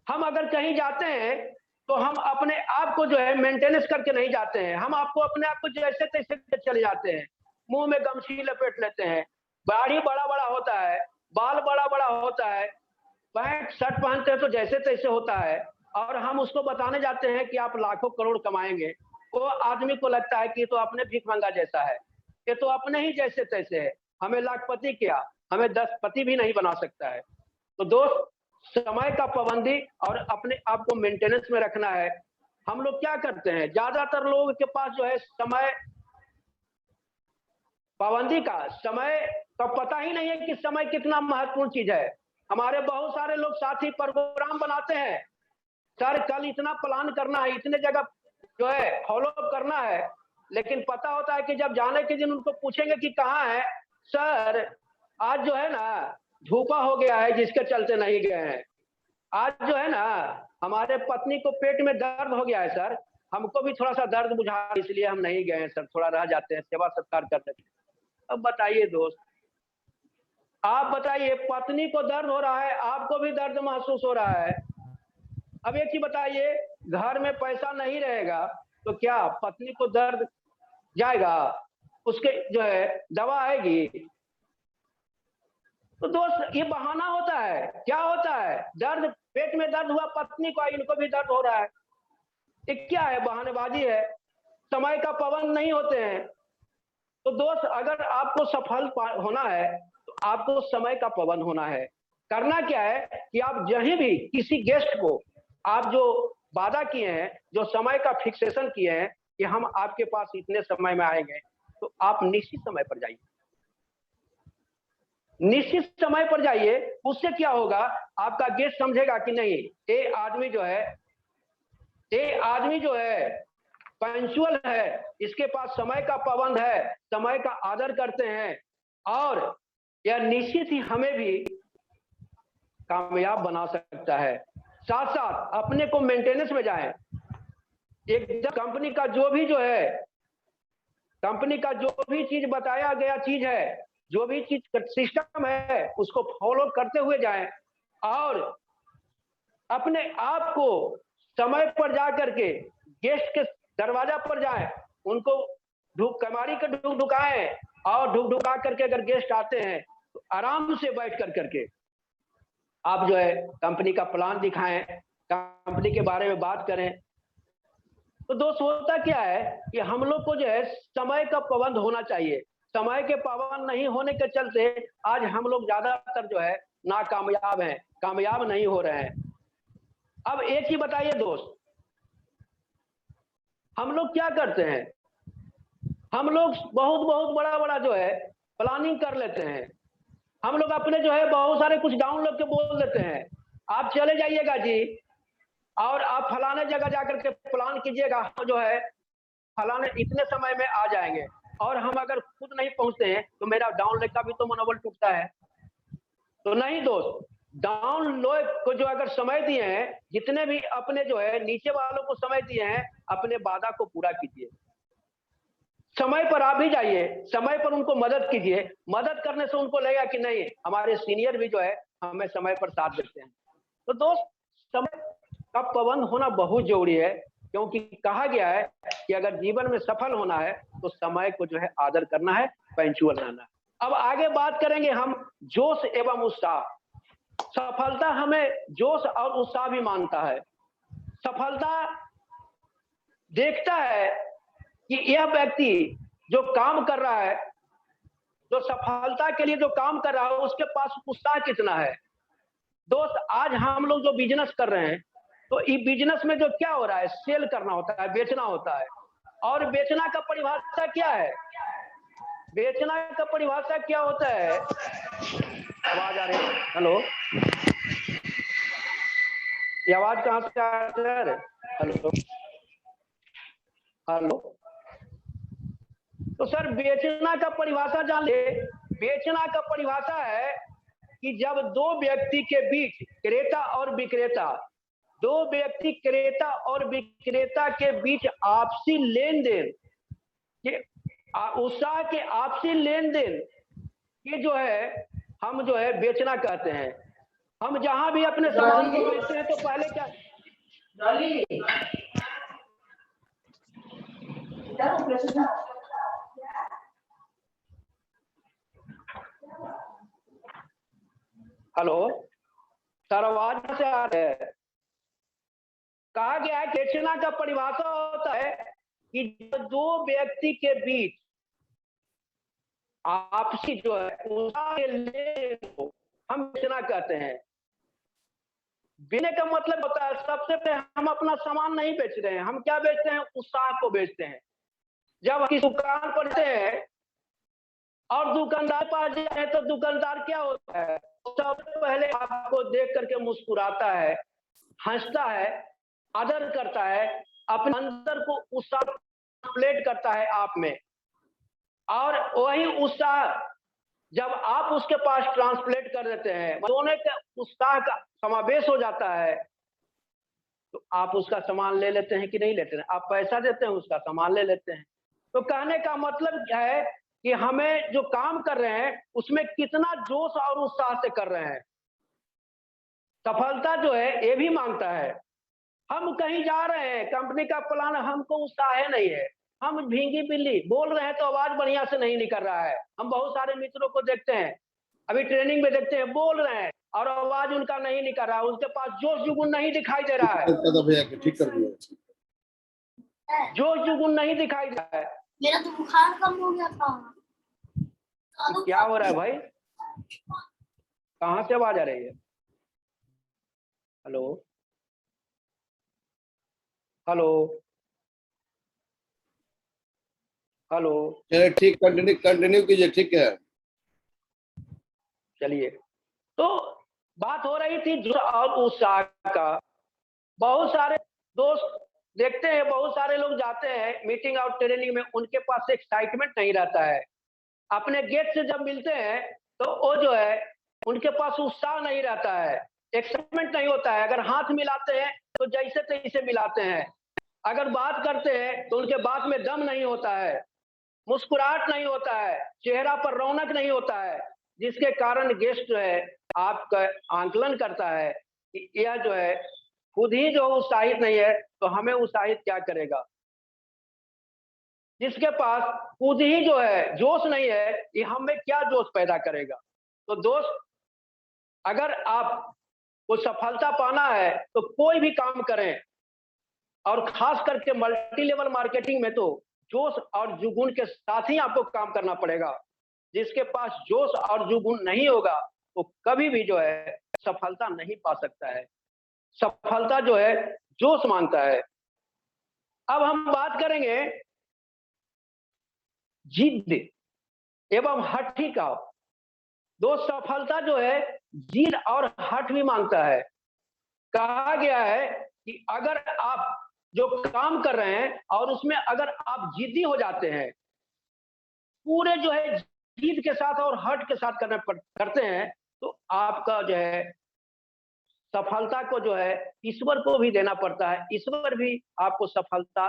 हम अगर कहीं जाते हैं तो हम अपने आप को जो है मेंटेनेंस करके नहीं जाते हैं, हम आपको अपने आप को जैसे तैसे चले जाते हैं, मुंह में गमछी लपेट लेते हैं, दाढ़ी बड़ा बड़ा होता है, बाल बड़ा बड़ा होता है, पैंट शर्ट पहनते हैं तो जैसे तैसे होता है, और हम उसको बताने जाते हैं कि आप लाखों करोड़ कमाएंगे। वो आदमी को लगता है कि ये तो अपने भीख मंगा जैसा है, ये तो अपने ही जैसे तैसे है, हमें लाखपति क्या, हमें 10 पति भी नहीं बना सकता है। तो दोस्त समय का पाबंदी और अपने आप को मेंटेनेंस में रखना है। हम लोग क्या करते हैं, ज्यादातर लोगों के पास जो है समय पाबंदी का, समय का पता ही नहीं है कि समय कितना महत्वपूर्ण चीज है। हमारे बहुत सारे लोग साथी प्रोग्राम बनाते हैं, सर कल इतना प्लान करना है, इतने जगह जो है फॉलो अप करना है, लेकिन पता होता है कि जब जाने के दिन उनको पूछेंगे कि कहाँ है, सर आज जो है ना धूपा हो गया है जिसके चलते नहीं गए हैं, आज जो है ना हमारे पत्नी को पेट में दर्द हो गया है सर, हमको भी थोड़ा सा दर्द बुझा इसलिए हम नहीं गए सर, थोड़ा रह जाते हैं, सेवा सत्कार कर देते हैं। अब बताइए दोस्त, आप बताइए, पत्नी को दर्द हो रहा है, आपको भी दर्द महसूस हो रहा है। अब एक चीज बताइए, घर में पैसा नहीं रहेगा तो क्या पत्नी को दर्द जाएगा, उसके जो है दवा आएगी? तो दोस्त ये बहाना होता है, क्या होता है, दर्द पेट में दर्द हुआ पत्नी को, इनको भी दर्द हो रहा है, ये क्या है, बहानेबाजी है, समय का पाबंद नहीं होते हैं। तो दोस्त अगर आपको सफल होना है तो आपको समय का पाबंद होना है। करना क्या है कि आप जहीं भी किसी गेस्ट को आप जो वादा किए हैं, जो समय का फिक्सेशन किए हैं कि हम आपके पास इतने समय में आएंगे, तो आप निश्चित समय पर जाइए, निश्चित समय पर जाइए। उससे क्या होगा, आपका गेस्ट समझेगा कि नहीं ये आदमी जो है पंक्चुअल है, इसके पास समय का पाबंद है, समय का आदर करते हैं, और यह निश्चित ही हमें भी कामयाब बना सकता है। साथ साथ अपने को मेंटेनेंस में जाएं, एकदम कंपनी का जो भी चीज बताया गया चीज है, जो भी चीज सिस्टम है उसको फॉलो करते हुए जाएं, और अपने आप को समय पर जा करके गेस्ट के दरवाजा पर जाएं, उनको कमारी के ढुकाएं, और ढुका करके अगर गेस्ट आते हैं तो आराम से बैठ करके आप जो है कंपनी का प्लान दिखाएं, कंपनी के बारे में बात करें। तो दोस्त होता क्या है कि हम लोग को जो है समय का पाबंद होना चाहिए। समय के पाबंद नहीं होने के चलते आज हम लोग ज्यादातर जो है नाकामयाब हैं, कामयाब नहीं हो रहे हैं। अब एक ही बताइए दोस्त, हम लोग क्या करते हैं, हम लोग बहुत बड़ा जो है प्लानिंग कर लेते हैं, हम लोग अपने जो है बहुत सारे कुछ डाउनलोड के बोल देते हैं, आप चले जाइएगा जी और आप फलाने जगह जाकर के प्लान कीजिएगा, जो है फलाने इतने समय में आ जाएंगे, और हम अगर खुद नहीं पहुंचते हैं तो मेरा डाउनलोड का भी तो मनोबल टूटता है। तो नहीं दोस्त, डाउनलोड को जो अगर समय दिए हैं, जितने भी अपने जो है नीचे वालों को समय दिए हैं, अपने वादा को पूरा कीजिए, समय पर आप भी जाइए, समय पर उनको मदद कीजिए, मदद करने से उनको लगेगा कि नहीं हमारे सीनियर भी जो है हमें समय पर साथ देते हैं। तो दोस्त समय का पाबंद होना बहुत जरूरी है, क्योंकि कहा गया है कि अगर जीवन में सफल होना है तो समय को जो है आदर करना है, पंक्चुअल रहना है। अब आगे बात करेंगे हम जोश एवं उत्साह। सफलता हमें जोश और उत्साह भी मांगता है। सफलता देखता है कि यह व्यक्ति जो काम कर रहा है, जो सफलता के लिए जो काम कर रहा है, उसके पास उत्साह कितना है। दोस्त, आज हम लोग जो बिजनेस कर रहे हैं, तो इस बिजनेस में जो क्या हो रहा है, सेल करना होता है, बेचना होता है। और बेचना का परिभाषा क्या है, बेचना का परिभाषा क्या होता है। आवाज आ रही है? हेलो, ये आवाज कहां से आ रही है? Hello hello. तो सर, बेचना का परिभाषा जान ले। बेचना का परिभाषा है कि जब दो व्यक्ति के बीच, क्रेता और विक्रेता, दो व्यक्ति क्रेता और विक्रेता के बीच आपसी लेन देन के उत्साह के आपसी लेन देन ये जो है, हम जो है बेचना कहते हैं। हम जहां भी अपने सामान को बेचते हैं तो पहले क्या, हेलो सर, आवाज से आ रहा है। कहा गया है बेचना का परिभाषा होता है कि दो व्यक्ति के बीच आपसी जो है उसके लेन को हम बेचना कहते हैं। बेचने का मतलब होता है, सबसे पहले हम अपना सामान नहीं बेच रहे हैं, हम क्या बेचते हैं, उत्साह को बेचते हैं। जब हम दुकान पर जाते हैं और दुकानदार पास जाते हैं तो दुकानदार क्या होता है, सबसे पहले आपको देख करके मुस्कुराता है, हंसता है, आदर करता है, अपने अंदर को उत्साह ट्रांसलेट करता है आप में। और वही उत्साह जब आप उसके पास ट्रांसलेट कर देते हैं, दोनों के उत्साह का समावेश हो जाता है, तो आप उसका सामान ले लेते हैं कि नहीं लेते हैं। आप पैसा देते हैं, उसका सामान ले लेते हैं। तो कहने का मतलब क्या है कि हमें जो काम कर रहे हैं उसमें कितना जोश और उत्साह से कर रहे हैं। सफलता जो है ये भी मांगता है। हम कहीं जा रहे हैं, कंपनी का प्लान, हमको उत्साह नहीं है, हम भींगी बिल्ली बोल रहे हैं तो आवाज बढ़िया से नहीं निकल रहा है। हम बहुत सारे मित्रों को देखते हैं, अभी ट्रेनिंग में देखते हैं, बोल रहे हैं और आवाज उनका नहीं निकल रहा है, उनके पास जोश जुगुन नहीं दिखाई दे रहा है,
ठीक कर दिया,
जोश जुगुन नहीं दिखाई दे रहा है।
मेरा तो बुखार कम हो गया था।
क्या हो रहा है भाई, कहां से आवाज आ रही है? Hello hello hello.
चलिए ठीक, कंटिन्यू कीजिए, ठीक है।
चलिए, तो बात हो रही थी जोश और उत्साह का। बहुत सारे दोस्त देखते हैं, बहुत सारे लोग जाते हैं मीटिंग और ट्रेनिंग में, उनके पास एक्साइटमेंट नहीं रहता है। अपने गेट से जब मिलते हैं तो वो जो है उनके पास उत्साह नहीं रहता है, एक्साइटमेंट नहीं होता है। अगर हाथ मिलाते हैं तो जैसे तैसे मिलाते हैं, अगर बात करते हैं तो उनके बात में दम नहीं होता है, मुस्कुराहट नहीं होता है, चेहरा पर रौनक नहीं होता है, जिसके कारण गेस्ट जो है आपका आंकलन करता है कि यह जो है खुद ही जो उत्साहित नहीं है तो हमें उत्साहित क्या करेगा। जिसके पास खुद ही जो है जोश नहीं है, ये हमें क्या जोश पैदा करेगा। तो दोस्त, अगर आपको सफलता पाना है तो कोई भी काम करें, और खास करके मल्टी लेवल मार्केटिंग में तो जोश और जुगुन के साथ ही आपको काम करना पड़ेगा। जिसके पास जोश और जुगुन नहीं होगा तो कभी भी जो है सफलता नहीं पा सकता है। सफलता जो है जोश मांगता है। अब हम बात करेंगे जिद एवं हठ का। दोस्त, सफलता जो है जिद और हठ भी मांगता है। कहा गया है कि अगर आप जो काम कर रहे हैं और उसमें अगर आप जिद्दी हो जाते हैं, पूरे जो है जिद के साथ और हट के साथ करते हैं, तो आपका जो है सफलता को जो है ईश्वर को भी देना पड़ता है, ईश्वर भी आपको सफलता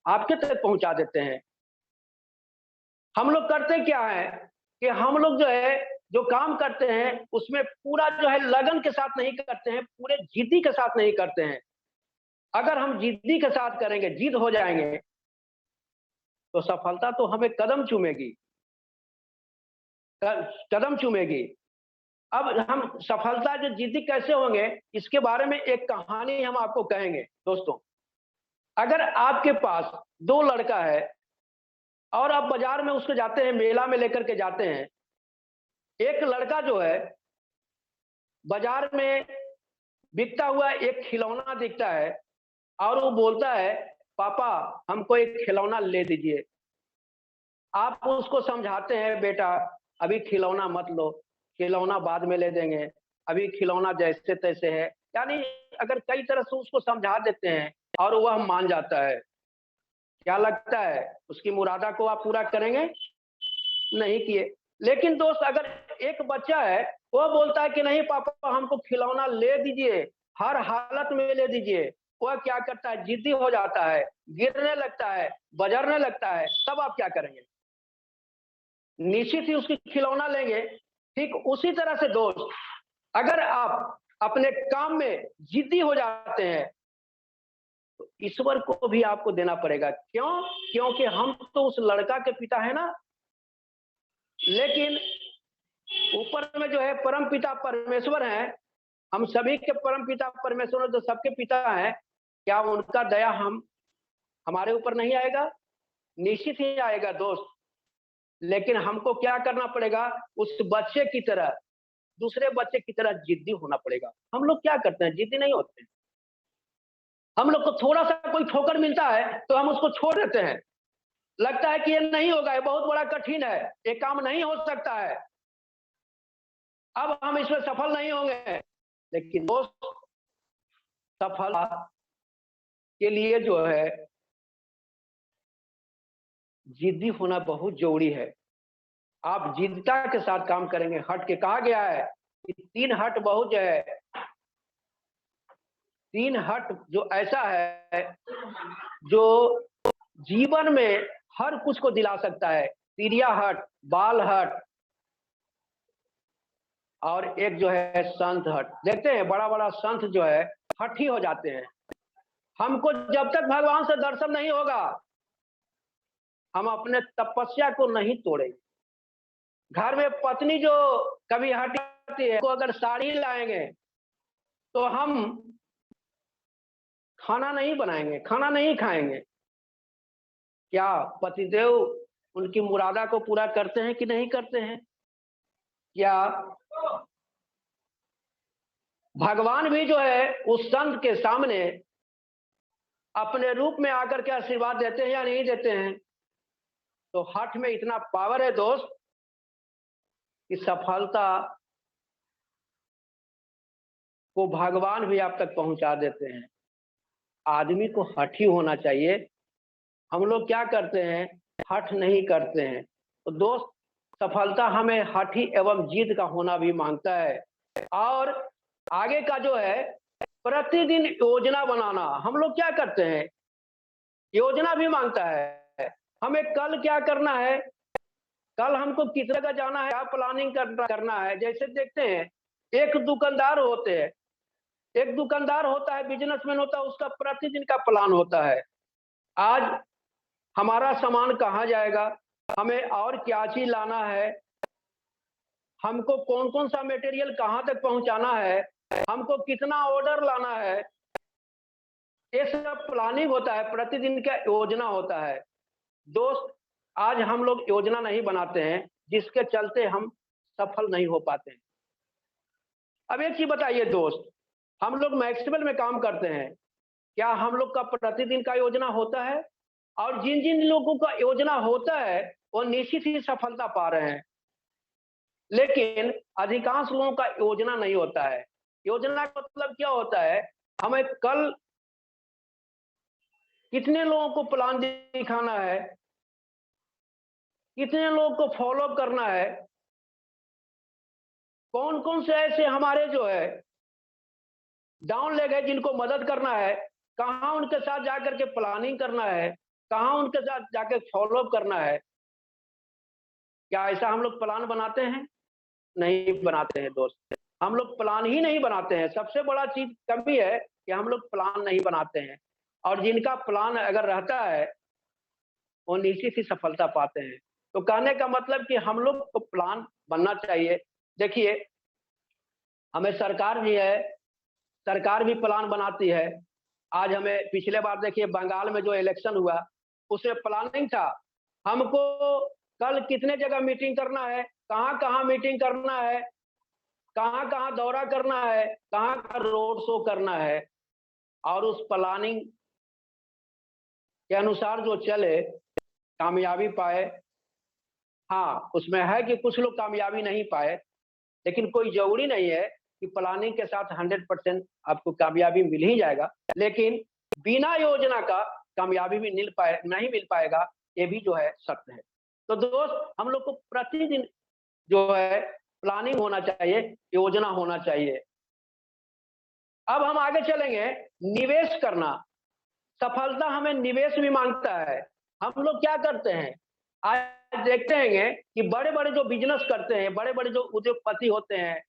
आपके तक पहुंचा देते हैं। हम लोग करते क्या है कि हम लोग जो है जो काम करते हैं उसमें पूरा जो है लगन के साथ नहीं करते हैं, पूरे जिद्दी के साथ नहीं करते हैं। अगर हम जिद्दी के साथ करेंगे, जिद हो जाएंगे, तो सफलता तो हमें कदम चूमेगी, कदम चूमेगी। अब हम सफलता जो जिद्दी कैसे होंगे, इसके बारे में एक कहानी हम आपको कहेंगे। दोस्तों, अगर आपके पास दो लड़का है और आप बाजार में उसको जाते हैं, मेला में लेकर के जाते हैं, एक लड़का जो है बाजार में बिकता हुआ एक खिलौना दिखता है और वो बोलता है, पापा हमको एक खिलौना ले दीजिए। आप उसको समझाते हैं, बेटा अभी खिलौना मत लो, खिलौना बाद में ले देंगे, अभी खिलौना जैसे तैसे है। यानी अगर कई तरह से उसको समझा देते हैं और वह मान जाता है, क्या लगता है उसकी मुरादा को आप पूरा करेंगे? नहीं किए। लेकिन दोस्त अगर एक बच्चा है, वो बोलता है कि नहीं पापा हमको खिलौना ले दीजिए, हर हालत में ले दीजिए, वह क्या करता है, जिद्दी हो जाता है, गिरने लगता है, बजरने लगता है, तब आप क्या करेंगे? निश्चित ही उसकी खिलौना लेंगे। ठीक उसी तरह से दोस्त, अगर आप अपने काम में जिद्दी हो जाते हैं तो ईश्वर को भी आपको देना पड़ेगा। क्यों? क्योंकि हम तो उस लड़का के पिता है ना। लेकिन ऊपर में जो है परम पिता परमेश्वर हैं, हम सभी के परम पिता परमेश्वर जो सबके पिता हैं, क्या उनका दया हमारे ऊपर नहीं आएगा? निश्चित ही आएगा दोस्त। लेकिन हमको क्या करना पड़ेगा? उस बच्चे की तरह, दूसरे बच्चे की तरह जिद्दी होना पड़ेगा। हम लोग क्या करते हैं, जिद्दी नहीं होते हैं। हम लोग को थोड़ा सा कोई ठोकर मिलता है तो हम उसको छोड़ देते हैं, लगता है कि ये नहीं होगा, ये बहुत बड़ा कठिन है, ये काम नहीं हो सकता है, अब हम इसमें सफल नहीं होंगे। लेकिन दोस्त सफलता के लिए जो है जिद्दी होना बहुत जरूरी है। आप जिद्दता के साथ काम करेंगे। हट के कहा गया है कि 3 हट बहुत जो है, 3 हट जो ऐसा है जो जीवन में हर कुछ को दिला सकता है। तिरिया हट, बाल हट और एक जो है संत हट। देखते हैं बड़ा बड़ा संत जो है हठी हो जाते हैं। हमको जब तक भगवान से दर्शन नहीं होगा, हम अपने तपस्या को नहीं तोड़ेंगे। घर में पत्नी जो कभी हटी है, तो अगर साड़ी लाएंगे तो हम खाना नहीं बनाएंगे, खाना नहीं खाएंगे। क्या पतिदेव उनकी मुरादा को पूरा करते हैं कि नहीं करते हैं? क्या भगवान भी जो है उस संत के सामने अपने रूप में आकर के आशीर्वाद देते हैं या नहीं देते हैं? तो हठ में इतना पावर है दोस्त कि सफलता को भगवान भी आप तक पहुंचा देते हैं। आदमी को हठी होना चाहिए। हम लोग क्या करते हैं, हठ नहीं करते हैं। तो दोस्त सफलता हमें हठी एवं जिद का होना भी मांगता है। और आगे का जो है प्रतिदिन योजना बनाना। हम लोग क्या करते हैं, योजना भी मांगता है। हमें कल क्या करना है, कल हमको किस जगह जाना है, क्या प्लानिंग करना है। जैसे देखते हैं एक दुकानदार होते हैं, एक दुकानदार होता है, बिजनेसमैन होता है, उसका प्रतिदिन का प्लान होता है। आज हमारा सामान कहाँ जाएगा, हमें और क्या चीज लाना है, हमको कौन कौन सा मटेरियल कहाँ तक पहुंचाना है, हमको कितना ऑर्डर लाना है, ये सब प्लानिंग होता है, प्रतिदिन का योजना होता है। दोस्त आज हम लोग योजना नहीं बनाते हैं, जिसके चलते हम सफल नहीं हो पाते हैं। अब एक चीज बताइए दोस्त, हम लोग मैक्सिमल में काम करते हैं, क्या हम लोग का प्रतिदिन का योजना होता है? और जिन जिन लोगों का योजना होता है वो निश्चित ही सफलता पा रहे हैं। लेकिन अधिकांश लोगों का योजना नहीं होता है। योजना का मतलब क्या होता है, हमें कल कितने लोगों को प्लान दिखाना है, कितने लोगों को फॉलो करना है, कौन कौन से ऐसे हमारे जो है डाउन लेग है जिनको मदद करना है, कहाँ उनके साथ जाकर के प्लानिंग करना है, कहाँ उनके साथ जाकर फॉलो करना है। क्या ऐसा हम लोग प्लान बनाते हैं? नहीं बनाते हैं दोस्त। हम लोग प्लान ही नहीं बनाते हैं। सबसे बड़ा चीज कमी है कि हम लोग प्लान नहीं बनाते हैं। और जिनका प्लान अगर रहता है वो निश्चित ही सफलता पाते हैं। तो कहने का मतलब कि हम लोग को प्लान बनना चाहिए। देखिए हमें सरकार भी है, सरकार भी प्लान बनाती है। आज हमें पिछले बार देखिए बंगाल में जो इलेक्शन हुआ उसमें प्लानिंग था, हमको कल कितने जगह मीटिंग करना है, कहाँ कहाँ मीटिंग करना है, कहाँ कहाँ दौरा करना है, कहाँ कहाँ रोड शो करना है, और उस प्लानिंग के अनुसार जो चले, कामयाबी पाए। हाँ, उसमें है कि कुछ लोग कामयाबी नहीं पाए, लेकिन कोई जरूरी नहीं है कि प्लानिंग के साथ 100% आपको कामयाबी मिल ही जाएगा, लेकिन बिना योजना का कामयाबी भी नहीं मिल पाएगा, ये भी जो है सत्य है। तो दोस्त, हम लोग को प्रतिदिन जो है प्लानिंग होना चाहिए, योजना होना चाहिए। अब हम आगे चलेंगे, निवेश करना। सफलता हमें निवेश भी मांगता है। हम लोग क्या करते हैं, आज देखते हैं कि बड़े बड़े जो बिजनेस करते हैं, बड़े बड़े जो उद्योगपति होते हैं,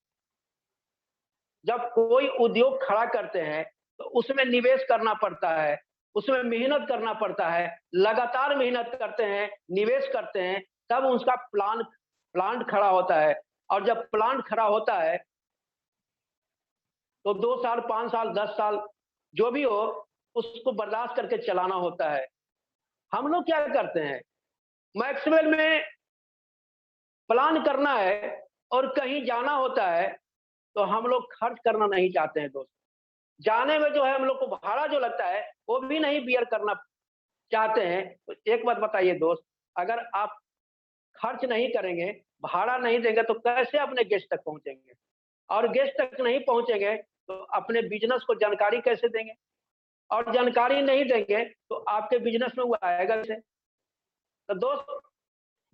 जब कोई उद्योग खड़ा करते हैं तो उसमें निवेश करना पड़ता है, उसमें मेहनत करना पड़ता है, लगातार मेहनत करते हैं, निवेश करते हैं, तब उसका प्लांट खड़ा होता है। और जब प्लांट खड़ा होता है तो 2 साल, 5 साल, 10 साल जो भी हो, उसको बर्दाश्त करके चलाना होता है। हम लोग क्या करते हैं, मैक्सवेल में प्लान करना है और कहीं जाना होता है तो हम लोग खर्च करना नहीं चाहते हैं दोस्त। जाने में जो है हम लोग को भाड़ा जो लगता है वो भी नहीं बियर करना चाहते हैं। तो एक बात बताइए दोस्त, अगर आप खर्च नहीं करेंगे, भाड़ा नहीं देंगे, तो कैसे अपने गेस्ट तक पहुंचेंगे? और गेस्ट तक नहीं पहुंचेंगे तो अपने बिजनेस को जानकारी कैसे देंगे? और जानकारी नहीं देंगे तो आपके बिजनेस में वो आएगा कैसे? तो दोस्त,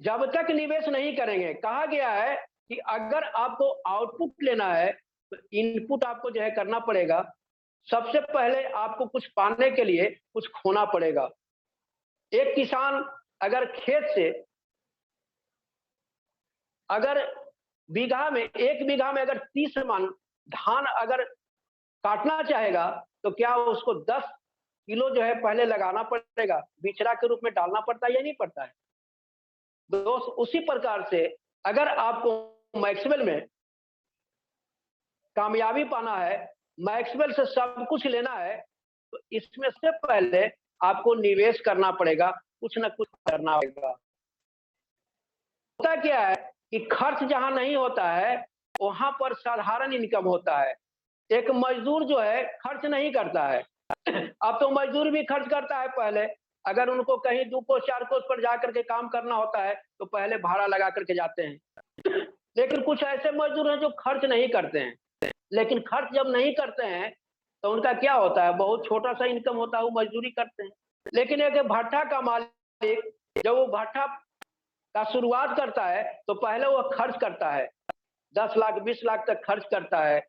जब तक निवेश नहीं करेंगे, कहा गया है कि अगर आपको आउटपुट लेना है तो इनपुट आपको जो है करना पड़ेगा। सबसे पहले आपको कुछ पाने के लिए कुछ खोना पड़ेगा। एक किसान अगर खेत से अगर एक बीघा में अगर 30 मन धान अगर काटना चाहेगा तो क्या उसको 10 किलो जो है पहले लगाना पड़ेगा, बिचड़ा के रूप में डालना पड़ता है या नहीं पड़ता है दोस्त? उसी प्रकार से अगर आपको मैक्सवेल में कामयाबी पाना है, मैक्सवेल से सब कुछ लेना है, तो इसमें से पहले आपको निवेश करना पड़ेगा, कुछ ना कुछ करना पड़ेगा। होता क्या है कि खर्च जहां नहीं होता है वहां पर साधारण इनकम होता है। एक मजदूर जो है खर्च नहीं करता है। अब तो मजदूर भी खर्च करता है पहले। अगर उनको कहीं 2 कोस 4 कोस पर जाकर के काम करना होता है तो पहले भाड़ा लगा करके जाते हैं। लेकिन कुछ ऐसे मजदूर हैं जो खर्च नहीं करते हैं। लेकिन खर्च जब नहीं करते हैं तो उनका क्या होता है, बहुत छोटा सा इनकम होता है, वो मजदूरी करते हैं। लेकिन एक भट्ठा का मालिक जब वो भट्ठा का शुरुआत करता है तो पहले वो खर्च करता है, 10 लाख 20 लाख तक खर्च करता है,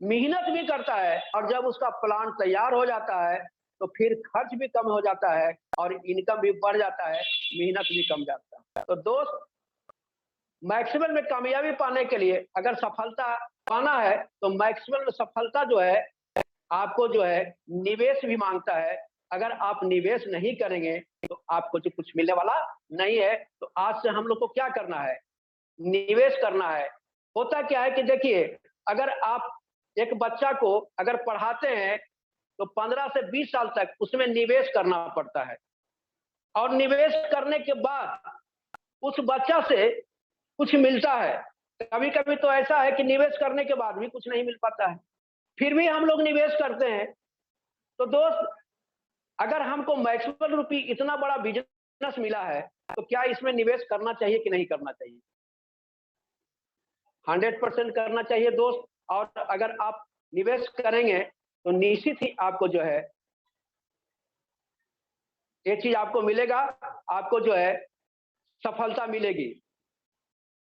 मेहनत भी करता है, और जब उसका प्लांट तैयार हो जाता है तो फिर खर्च भी कम हो जाता है और इनकम भी बढ़ जाता है, मेहनत भी कम जाता है। तो दोस्त, मैक्सिमम में कामयाबी पाने के लिए अगर सफलता पाना है तो मैक्सिमम में सफलता जो है आपको जो है निवेश भी मांगता है। अगर आप निवेश नहीं करेंगे तो आपको जो कुछ मिलने वाला नहीं है। तो आज से हम लोग को क्या करना है, निवेश करना है। होता क्या है कि देखिए, अगर आप एक बच्चा को अगर पढ़ाते हैं तो 15 से 20 साल तक उसमें निवेश करना पड़ता है, और निवेश करने के बाद उस बच्चा से कुछ मिलता है। कभी कभी तो ऐसा है कि निवेश करने के बाद भी कुछ नहीं मिल पाता है, फिर भी हम लोग निवेश करते हैं। तो दोस्त, अगर हमको मैक्सिमम रुपी इतना बड़ा बिजनेस मिला है तो क्या इसमें निवेश करना चाहिए कि नहीं करना चाहिए? 100% करना चाहिए दोस्त। और अगर आप निवेश करेंगे तो निश्चित ही आपको जो है ये चीज आपको मिलेगा, आपको जो है सफलता मिलेगी।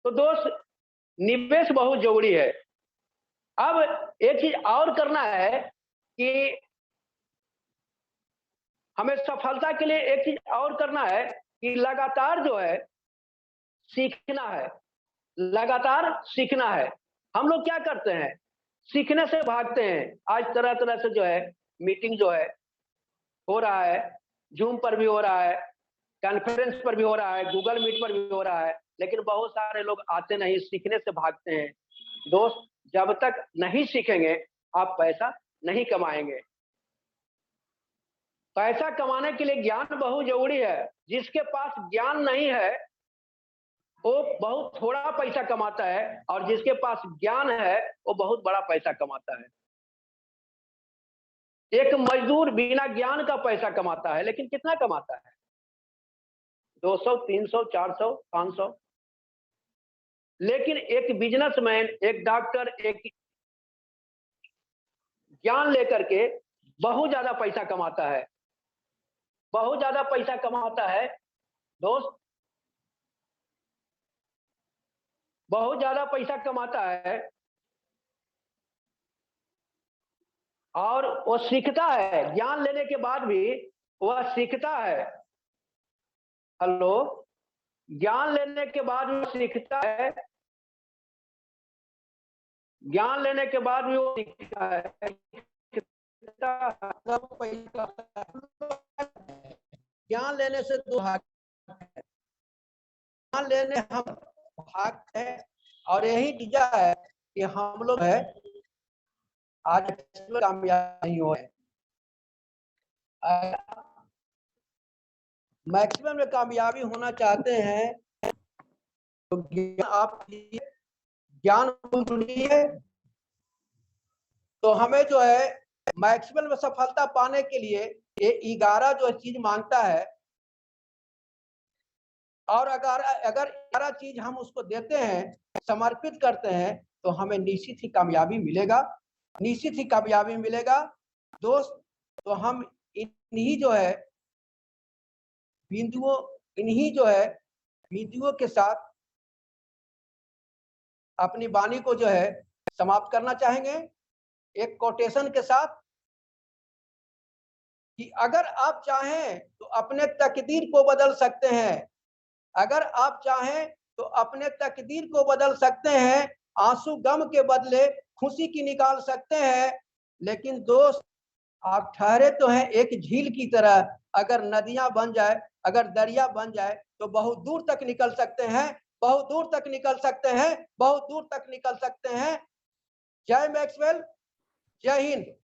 तो दोस्त, निवेश बहुत जरूरी है। अब एक चीज और करना है कि हमें सफलता के लिए एक चीज और करना है कि लगातार जो है सीखना है, लगातार सीखना है। हम लोग क्या करते हैं, सीखने से भागते हैं। आज तरह तरह से जो है मीटिंग जो है हो रहा है, जूम पर भी हो रहा है, कॉन्फ्रेंस पर भी हो रहा है, गूगल मीट पर भी हो रहा है, लेकिन बहुत सारे लोग आते नहीं, सीखने से भागते हैं। दोस्त, जब तक नहीं सीखेंगे आप पैसा नहीं कमाएंगे। पैसा कमाने के लिए ज्ञान बहुत जरूरी है। जिसके पास ज्ञान नहीं है वो बहुत थोड़ा पैसा कमाता है, और जिसके पास ज्ञान है वो बहुत बड़ा पैसा कमाता है। एक मजदूर बिना ज्ञान का पैसा कमाता है, लेकिन कितना कमाता है? 200, 300, 400, 500। लेकिन एक बिजनेसमैन, एक डॉक्टर, एक ज्ञान लेकर के बहुत ज्यादा पैसा कमाता है, बहुत ज्यादा पैसा कमाता है दोस्त, बहुत ज्यादा पैसा कमाता है। और वो सीखता है, ज्ञान लेने के बाद भी वह सीखता है। हेलो, ज्ञान लेने के बाद भी सीखता है, ज्ञान लेने के बाद भी वो सीखता है। ज्ञान लेने से दो भाग है, ज्ञान लेने हम भाग है, और यही वजह है कि हम लोग है आज कामयाब नहीं हुए। मैक्सिमम में कामयाबी होना चाहते हैं तो ज्ञान आप ज्ञान है, तो हमें जो है मैक्सिमम में सफलता पाने के लिए ये 11 जो चीज मांगता है, और अगर 11 चीज हम उसको देते हैं, समर्पित करते हैं, तो हमें निश्चित ही कामयाबी मिलेगा, निश्चित ही कामयाबी मिलेगा दोस्त। तो हम इन्हीं जो है बिंदुओं के साथ अपनी वाणी को जो है समाप्त करना चाहेंगे एक कोटेशन के साथ कि अगर आप चाहें तो अपने तकदीर को बदल सकते हैं, अगर आप चाहें तो अपने तकदीर को बदल सकते हैं, आंसू गम के बदले खुशी की निकाल सकते हैं। लेकिन दोस्त आप ठहरे तो हैं एक झील की तरह, अगर नदियां बन जाए, अगर दरिया बन जाए तो बहुत दूर तक निकल सकते हैं, बहुत दूर तक निकल सकते हैं, बहुत दूर तक निकल सकते हैं। जय मैक्सवेल, जय हिंद।